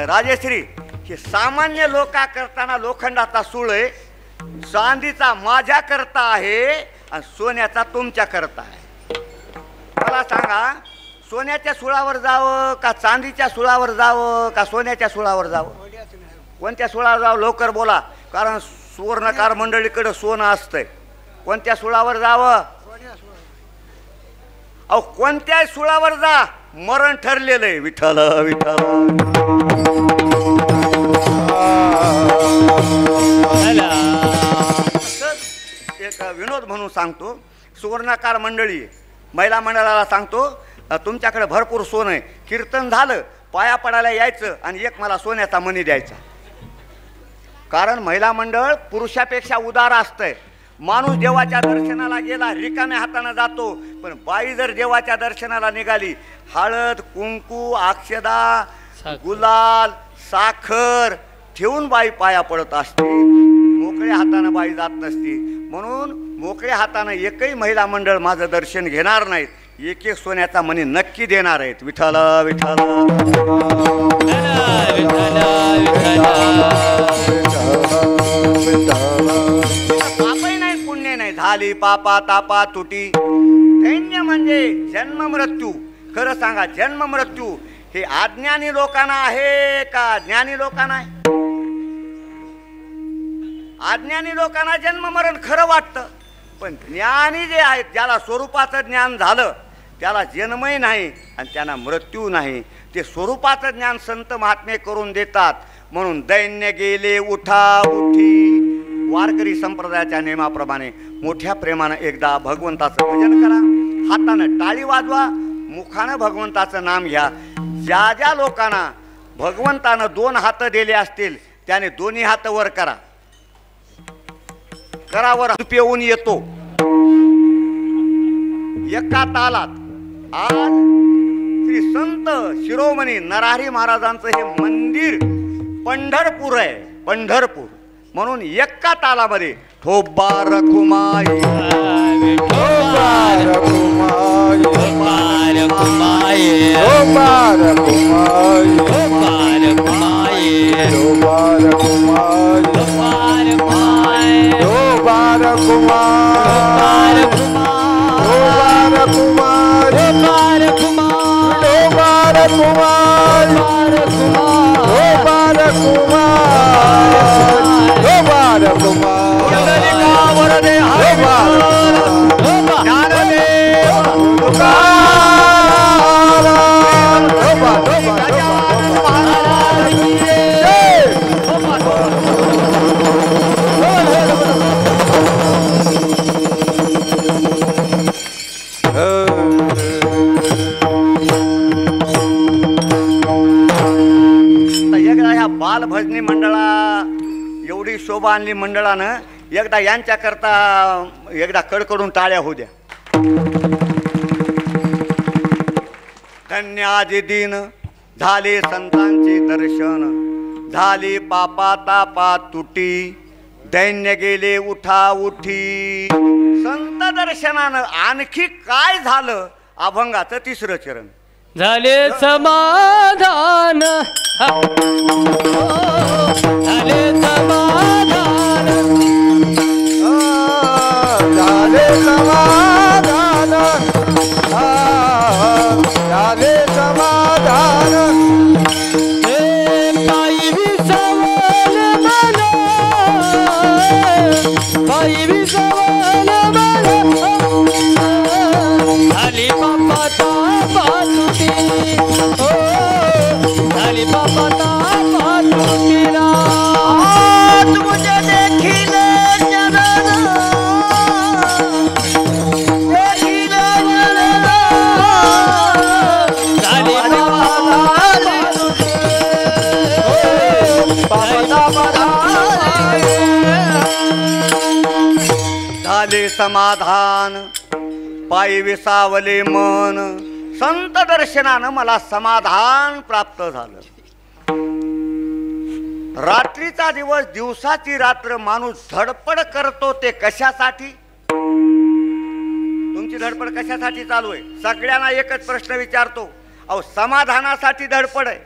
राजेश्री, हे सामान्य लोका करताना लोखंडाचा सूळ आहे, चांदीचा माझ्या करता आहे आणि सोन्याचा तुमच्या करता आहे. मला सांगा, सोन्याच्या सुळावर जावं का चांदीच्या सुळावर जावं का सोन्याच्या सुळावर जावं? कोणत्या सुळावर जावं? लवकर बोला, कारण सुवर्णकार मंडळीकडे सोनं असतंय. कोणत्या सुळावर जावं? अहो, कोणत्या सुळावर जा, मरण ठरलेलं आहे. विठ्ठल विठ्ठल. एक विनोद म्हणून सांगतो. सुवर्णकार मंडळी महिला मंडळाला सांगतो, तुमच्याकडे भरपूर सोनं आहे, कीर्तन झालं पाया पडायला यायचं आणि एक मला सोन्याचा मणी द्यायचा. कारण महिला मंडळ पुरुषापेक्षा उदार असतंय. माणूस देवाच्या दर्शनाला गेला रिकाम्या हाताने जातो, पण बाई जर देवाच्या दर्शनाला निघाली, हळद कुंकू अक्षदा गुलाल साखर ठेवून बाई पाया पडत असते. मोकळ्या हाताने बाई जात नसती. म्हणून मोकळ्या हाताने एकही महिला मंडळ माझं दर्शन घेणार नाहीत. एक एक सोन्याचा मणी नक्की देणार आहेत. विठ्ठल विठ्ठल. पापही नाही पुण्य नाही. झाली पापा तापा तुटी. दैन्य म्हणजे जन्म मृत्यू. खरं सांगा, जन्म मृत्यू हे अज्ञानी लोकांना आहे का ज्ञानी लोकांना आहे? अज्ञानी लोकांना जन्म मरण खरं वाटतं, पण ज्ञानी जे आहेत, ज्याला स्वरूपाचं ज्ञान झालं त्याला जन्मही नाही आणि त्यांना मृत्यू नाही. ते स्वरूपाचं ज्ञान संत महात्मे करून देतात. म्हणून दैन्य गेले उठा उठी. वारकरी संप्रदायाच्या नियमाप्रमाणे मोठ्या प्रेमानं एकदा भगवंताचं भजन करा. हातानं टाळी वाजवा, मुखानं भगवंताचं नाम घ्या. ज्या ज्या लोकांना भगवंतानं 2 हात दिले असतील त्याने दोन्ही हात वर करा. करावर पिऊन येतो एका तालात. आज श्री संत शिरोमणी नरहरी महाराजांचं हे मंदिर पंढरपूर आहे. पंढरपूर म्हणून एका तालामध्ये ठोबा रखुमाई ठोबा रखुमाई ठोबा रखुमाई ठोबा रखुमाई ठोबा रखुमाई ठोबा रखुमाई ठोबा रखुमाई ठोबा बालभजनी मंडळा एवढी शोभा आणली मंडळानं. एकदा यांच्याकरता एकदा कडकडून टाळ्या होऊ द्या. धन्याजी दिन झाले संतांचे दर्शन, झाली पापा तापा तुटी, दैन्य गेले उठा उठी. संत दर्शनानं आणखी काय झालं? अभंगाचं 3रं चरण झाले समाधान, झाले समाधान, झाले समाधान, झाले समाधान. पायी विसवल मला, पायी विसवल मला, झाली बाप्पा तापा तुटी, झाली बाप्पा तापा तुटीला. तुझे देखील जनन, देखील जनन, झाली बाप्पा तुटी, झाले समाधान, पायी विसावले मन. संत दर्शनानं मला समाधान प्राप्त झालं. रात्रीचा दिवस, दिवसाची रात्र माणूस धडपड करतो ते कशासाठी? तुमची धडपड कशासाठी चालू आहे? सगळ्यांना एकच प्रश्न विचारतो. अहो, समाधानासाठी धडपड आहे.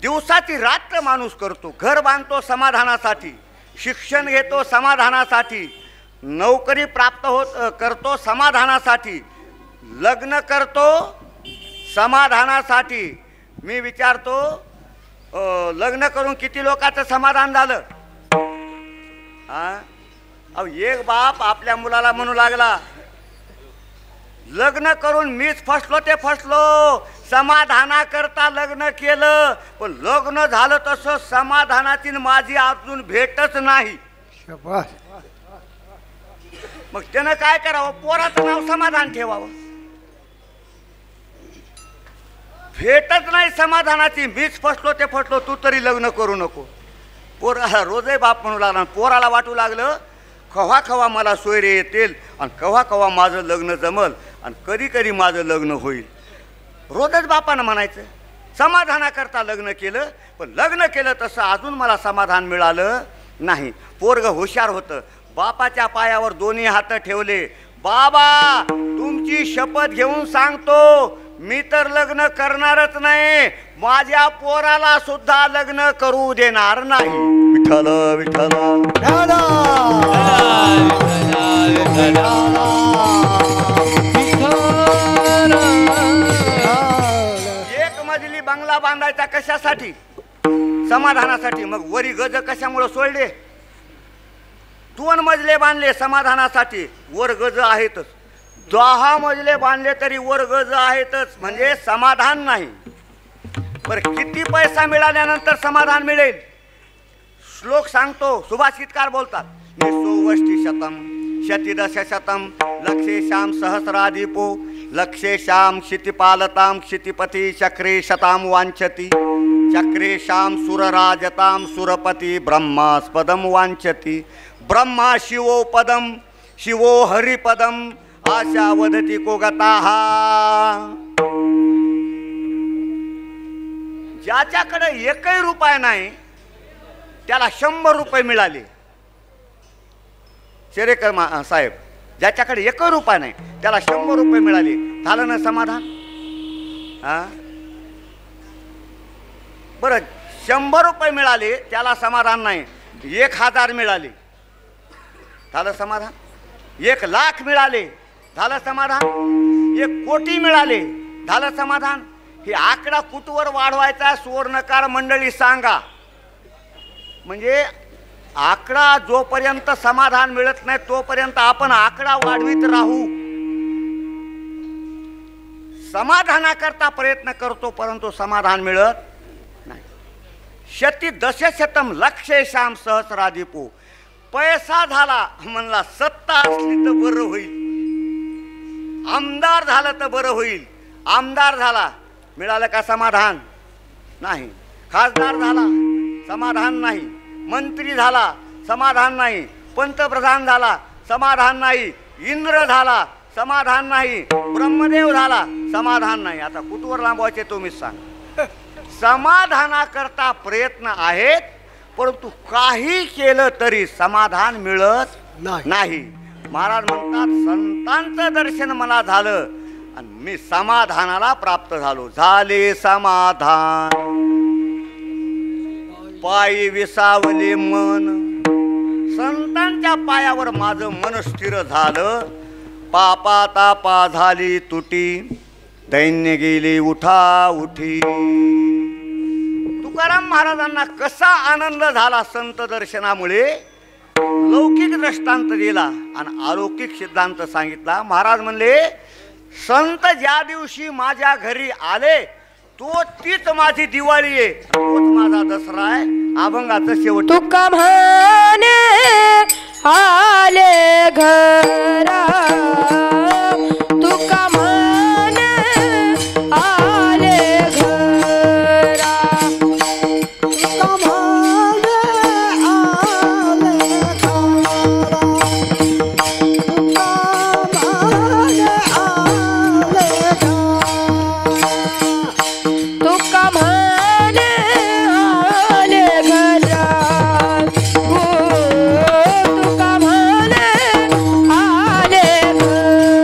दिवसाची रात्र माणूस करतो. घर बांधतो समाधानासाठी, शिक्षण घेतो समाधानासाठी, नोकरी प्राप्त करतो समाधानासाठी, लग्न करतो समाधानासाठी. मी विचारतो, लग्न करून किती लोकांचं समाधान झालं? अहो, एक बाप आपल्या मुलाला म्हणू लागला, लग्न करून मीच फसलो ते फसलो, समाधानाकरता लग्न केलं, पण लग्न झालं तसं समाधानाची माझी अजून भेटच नाही. मग त्यानं काय करावं? पोराचं नाव समाधान ठेवावं. भेटच नाही समाधानाची, मीच फसलो ते फसलो, तू तरी लग्न करू नको. पोराला रोजही बाप म्हणू लागला. पोराला वाटू लागलं, कव्हा कव्हा मला सोयरे येतील आणि कव्हा कव्हा माझं लग्न जमल आणि कधी कधी माझं लग्न होईल. रोजच बापानं म्हणायचं. समाधानाकरता लग्न केलं, पण लग्न केलं तसं अजून मला समाधान मिळालं नाही. पोरग हुशार होतं. बापाच्या पायावर दोन्ही हात ठेवले. बाबा, तुमची शपथ घेऊन सांगतो, मी तर लग्न करणारच नाही, माझ्या पोराला सुद्धा लग्न करू देणार नाही. विठ्ठल विठ्ठल. एक मजली बंगला बांधायचा कशासाठी? समाधानासाठी. मग वरी गज कशामुळे सोडले? 2 मजले बांधले समाधानासाठी, वर गज आहेतच. 10 मजले बांधले तरी वर गज आहेतच, म्हणजे समाधान नाही. बरं, किती पैसा मिळाल्यानंतर समाधान मिळेल? श्लोक सांगतो, सुभाषितकार बोलतात, निसोवष्टी शतम शतिदश शतम लक्षेशाम सहस्राधिपो लक्षेशाम क्षितिपालताम क्षितिपती चक्रे शताम वांछति चक्रेशाम सुरराजताम सुरपती ब्रह्मास्पदम वांछति ब्रह्मा शिवो पदम शिवो हरिपदम आशा वदती को गताहा. ज्याच्याकडे एकही रुपया नाही त्याला 100 रुपये मिळाले. शेरेकर साहेब, ज्याच्याकडे एकही रुपया नाही त्याला 100 रुपये मिळाले, झालं ना समाधान? बरं, 100 रुपये मिळाले त्याला समाधान नाही, 1000 मिळाले झालं समाधान, 1,00,000 मिळाले झालं समाधान, 1 कोटी मिळाले झालं समाधान. हे आकडा कुठवर वाढवायचा सुवर्णकार मंडळी सांगा. म्हणजे आकडा जोपर्यंत समाधान मिळत नाही तोपर्यंत आपण आकडा वाढवित राहू. समाधानाकरता प्रयत्न करतो परंतु समाधान मिळत नाही. शती दशशतम लक्षेशाम सहस्राधिपो. पैसा झाला म्हणला, सत्ता असली तर बरं होईल, आमदार झालं तर बरं होईल. आमदार झाला, मिळालं का समाधान? नाही. खासदार झाला, समाधान नाही. मंत्री झाला, समाधान नाही. पंतप्रधान झाला, समाधान नाही. इंद्र झाला, समाधान नाही. ब्रह्मदेव झाला, समाधान नाही. आता कुठवर लांबवायचे तुम्हीच सांगा. समाधानाकरता प्रयत्न आहेत परंतु काही केलं तरी समाधान मिळत नाही. महाराज म्हणतात, संतांचं दर्शन मला झालं आणि मी समाधानाला प्राप्त झालो. झाले समाधान पायी विसावले मन. संतांच्या पायावर माझं मन स्थिर झालं. पापा तापा झाली तुटी, दैन्य गेली उठा उठी. तुकाराम महाराजांना कसा आनंद झाला संत दर्शनामुळे. लौकिक दृष्टांत दिला आणि अलौकिक सिद्धांत सांगितला. महाराज म्हणले, संत ज्या दिवशी माझ्या घरी आले तीच माझी दिवाळी आहे, तोच माझा दसरा आहे. अभंगाचं शेवट. तुका म्हणे आले घरा, तुका म्हणे आले घरा, तुका म्हणे आले घरा, तुका म्हणे आले घरा, तुका म्हणे आले घरा, तुका म्हणे आले घरा.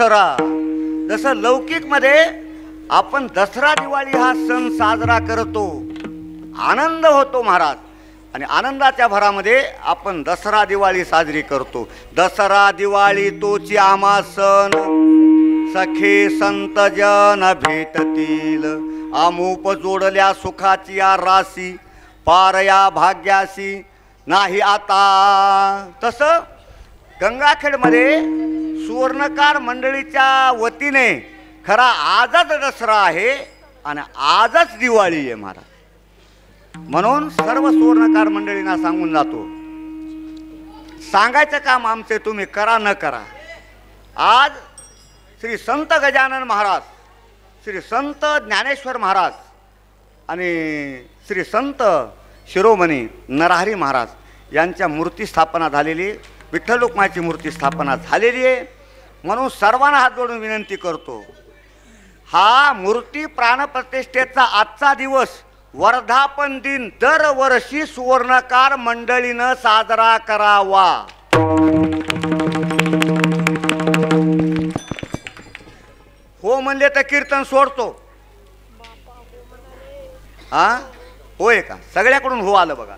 दसरा. जसं लौकिक मध्ये आपण दसरा दिवाळी हा सण साजरा करतो, आनंद होतो महाराज, आणि आनंदाच्या भरामध्ये आपण दसरा दिवाळी साजरी करतो. दसरा दिवाळी तोची आम्हा सण, सखे संत जन भेटतील, आमुप जोडल्या सुखाची या राशी, पार या भाग्याशी नाही आता. तसं गंगाखेडमध्ये सुवर्णकार मंडळीच्या वतीने खरा आजच दसरा आहे आणि आजच दिवाळी आहे महाराज. म्हणून सर्व सुवर्णकार मंडळींना सांगून जातो, सांगायचं काम आमचे तुम्ही करा न करा. आज श्री संत गजानन महाराज, श्री संत ज्ञानेश्वर महाराज आणि श्री संत शिरोमणी नरहरी महाराज यांच्या मूर्ती स्थापना झालेली, विठ्ठल रुक्माईची मूर्ती स्थापना झालेली आहे. म्हणून सर्वांना हात जोडून विनंती करतो, हा मूर्ती प्राणप्रतिष्ठेचा आजचा दिवस वर्धापन दिन दरवर्षी सुवर्णकार मंडळीनं साजरा करावा. हो म्हणले तर कीर्तन सोडतो. हा होय का? सगळ्याकडून हो आलं बघा.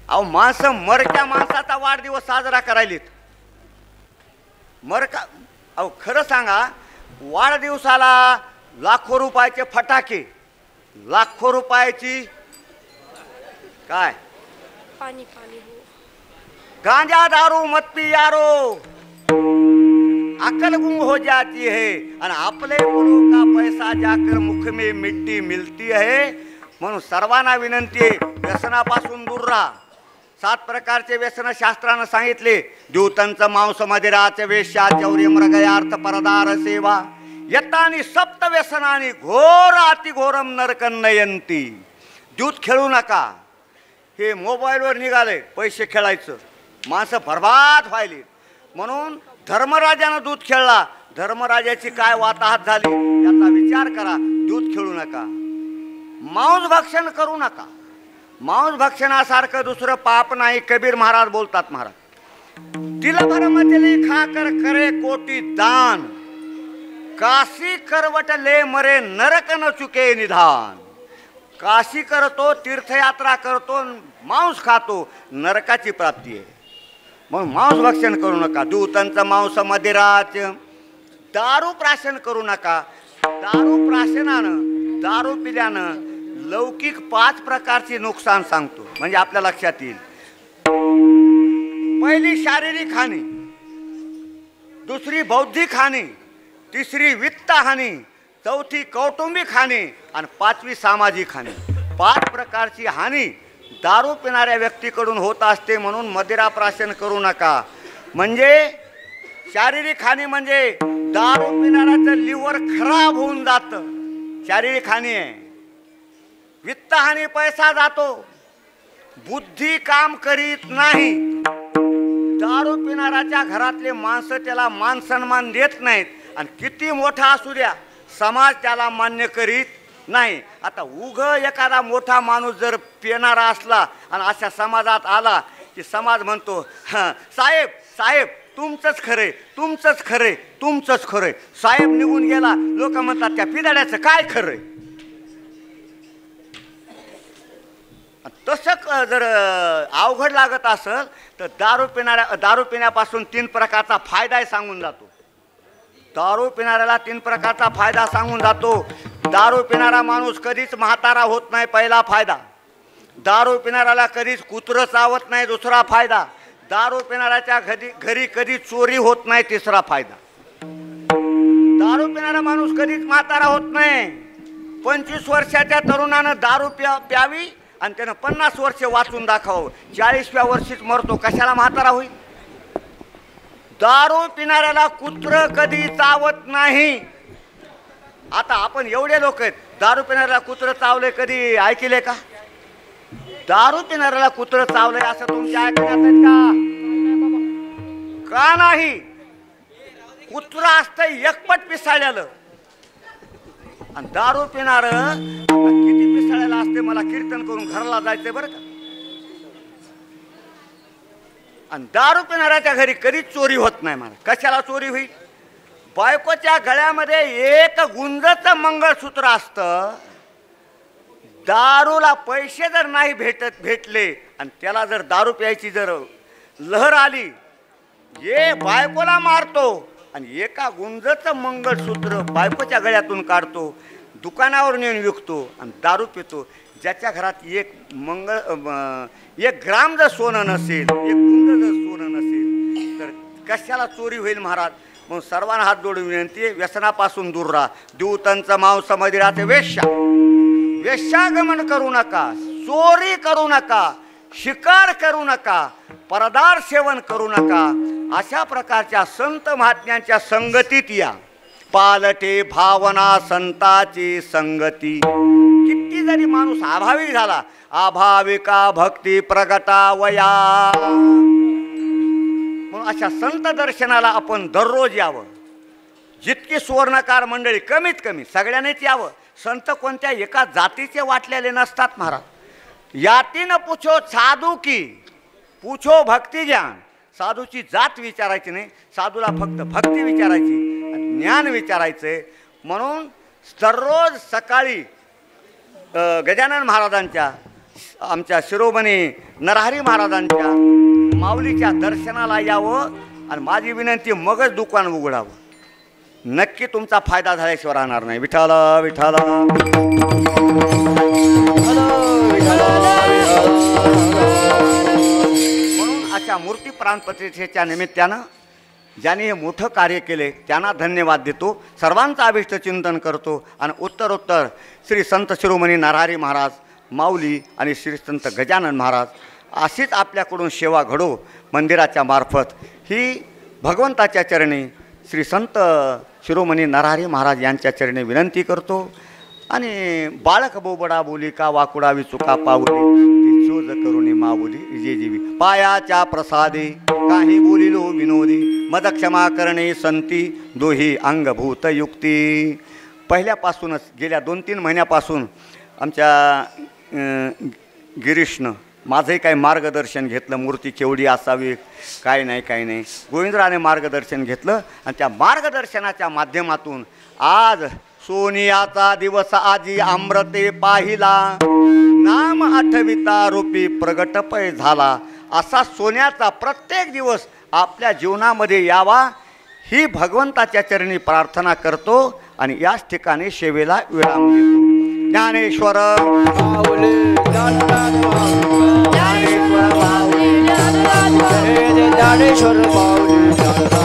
अहो माणसं मरक्या माणसाचा वाढदिवस साजरा करायलीत. मरका अहो खरं सांगा, वाढदिवसाला लाखो रुपयाचे फटाके, लाखो रुपयाची काय पानी पानी हो, गांजा दारू मत पी यारो, अकल गुम हो जाती है, आणि आपले गुरु का पैसा जाकर मुख में मिट्टी मिलती है. म्हणून सर्वांना विनंती आहे, व्यसनापासून दूर राहा. 7 प्रकारचे व्यसन शास्त्रानं सांगितले. द्यूतंच मांस मदिराचे वेश्या चौर्य मृगयार्थ परदार सेवा यत्तानी सप्त व्यसनानी घोर अतिघोरम नरकन नयंती. द्यूत खेळू नका. हे मोबाईलवर निघाले पैसे खेळायचं, माणसं बर्बाद व्हायली. म्हणून धर्मराजानं दूध खेळला, धर्मराजाची काय वाताहत झाली याचा विचार करा. दूध खेळू नका. मांस भक्षण करू नका. मांस भक्षणासारखं दुसरं पाप नाही. कबीर महाराज बोलतात, महाराज तिल भर मछली खाकर करे कोटी दान, काशी करवट ले मरे नरक न चुके निधान. काशी करतो, तीर्थयात्रा करतो, मांस खातो, नरकाची प्राप्ती आहे. मग मांस भक्षण करू नका. दूतांचं मांस मदिराच, दारू प्राशन करू नका. दारू प्राशनानं, दारू पिल्यानं लौकिक 5 प्रकारची नुकसान सांगतो, म्हणजे आपल्या लक्षात येईल. पहिली शारीरिक हानी, दुसरी बौद्धिक हानी, तिसरी वित्त हानी, चौथी कौटुंबिक हानी आणि 5वी सामाजिक हानी. 5 प्रकारची हानी दारू पिणाऱ्या व्यक्तीकडून होत असते. म्हणून मदिरा प्राशन करू नका. म्हणजे शारीरिक हानी म्हणजे दारू पिणाऱ्याचं लिव्हर खराब होऊन जातं, शारीरिक हानी आहे. वित्त हानी, पैसा जातो, बुद्धी काम करीत नाही. दारू पिणाऱ्याच्या घरातले माणसं त्याला मान सन्मान देत नाहीत, आणि किती मोठा असू द्या समाज त्याला मान्य करीत नाही. आता उघ एखादा मोठा माणूस जर पिणारा असला आणि अशा समाजात आला की समाज म्हणतो, साहेब साहेब तुमचंच खरे, तुमचंच खरे, तुमचंच खरे. साहेब निघून गेला, लोक म्हणतात त्या पिदाड्याचं काय खरंय. तसं जर अवघड लागत असेल तर दारू पिण्यापासून 3 प्रकारचा फायदा सांगून जातो. दारू पिणाऱ्याला 3 प्रकारचा फायदा सांगून जातो. दारू पिणारा माणूस कधीच म्हातारा होत नाही, पहिला फायदा. दारू पिणाऱ्याला कधीच कुत्रं चावत नाही, दुसरा फायदा. दारू पिणाऱ्याच्या घरी कधी चोरी होत नाही, तिसरा फायदा. दारू पिणारा माणूस कधीच म्हातारा होत नाही. 25 वर्षाच्या तरुणानं दारू प्यावी आणि त्यानं 50 वर्ष वाचून दाखवावं. 40व्या वर्षीच मरतो, कशाला म्हातारा होईल. दारू पिणाऱ्याला कुत्र कधी चावत नाही. आता आपण एवढे लोक आहेत, दारू पिणाऱ्याला कुत्र चावले कधी ऐकले का? दारू पिणाऱ्याला कुत्र चावलंय असं तुमच्या ऐकण्यात आहेत का नाही? कुत्र असतं एकपट पिसाळलेलं, आणि दारू पिणार किती पिसाळलेलं असते. मला कीर्तन करून घराला जायचंय बरं का. आणि दारू पिणाऱ्याच्या घरी कधीच चोरी होत नाही. मला कशाला चोरी होईल? बायकोच्या गळ्यामध्ये एक गुंजचं मंगळसूत्र असतं. दारूला पैसे जर नाही भेटले आणि त्याला जर दारू प्यायची जर लहर आली, ये बायकोला मारतो आणि एका गुंजचं मंगळसूत्र बायकोच्या गळ्यातून काढतो, दुकानावर नेऊन विकतो आणि दारू पितो. ज्याच्या घरात एक ग्राम जर सोनं नसेल, एक गुंज जर सोनं नसेल तर कशाला चोरी होईल महाराज. मग सर्वांना हात जोडून विनंती, व्यसनापासून दूर राहा. दूतांचं मांस मध्ये राहते वेश्यागमन करू नका, चोरी करू नका, शिकार करू नका, परदार सेवन करू नका. अशा प्रकारच्या संत महात्म्यांच्या संगतीत या. पालटे भावना संताची संगती. किती जरी माणूस अभावी झाला, अभाविका भक्ती प्रगटावया. म्हणून अशा संत दर्शनाला आपण दररोज यावं. जितकी सुवर्णकार मंडळी कमीत कमी सगळ्यांनीच यावं. संत कोणत्या एका जातीचे वाटलेले नसतात महाराज. यातीनं पूछो साधू की, पूछो भक्ती ज्ञान. साधूची जात विचारायची नाही, साधूला फक्त भक्ती विचारायची, ज्ञान विचारायचे. म्हणून दररोज सकाळी गजानन महाराजांच्या, आमच्या शिरोमणी नरहरी महाराजांच्या माऊलीच्या दर्शनाला यावं आणि माझी विनंती, मगच दुकान उघडावं. नक्की तुमचा फायदा झाल्याशिवाय राहणार नाही. विठ्ठल विठ्ठल. म्हणून अशा मूर्ती प्राणप्रतिष्ठेच्या निमित्तानं ज्यांनी हे मोठं कार्य केले त्यांना धन्यवाद देतो. सर्वांचं अभिष्ट चिंतन करतो आणि उत्तरोत्तर श्री संत शिरोमणी नरहरी महाराज माऊली आणि श्री संत गजानन महाराज अशीच आपल्याकडून सेवा घडो मंदिराच्या मार्फत ही भगवंताच्या चरणी श्री संत शिरोमणी नरहरी महाराज यांच्या चरणी विनंती करतो. आणि बाळक बोबडा बोली का वाकुडावी चुका पावली, ती शोध करुणी माऊली विजय जीवी. पायाच्या प्रसादी काही बोलिलो विनोदी, मद क्षमा करणे संती दोही अंगभूत युक्ती. पहिल्यापासूनच गेल्या 2-3 महिन्यापासून आमच्या गिरीशनं माझंही काही मार्गदर्शन घेतलं. मूर्ती केवढी असावी, काय नाही गोविंदराने मार्गदर्शन घेतलं आणि त्या मार्गदर्शनाच्या माध्यमातून आज सोनियाचा दिवस आजी अमृते पाहिला, नाम आठविता रूपी प्रगटपय झाला. असा सोन्याचा प्रत्येक दिवस आपल्या जीवनामध्ये यावा ही भगवंताच्या चरणी प्रार्थना करतो आणि याच ठिकाणी सेवेला विराम देतो. ज्ञानेश्वर ज्ञानेश्वर माऊली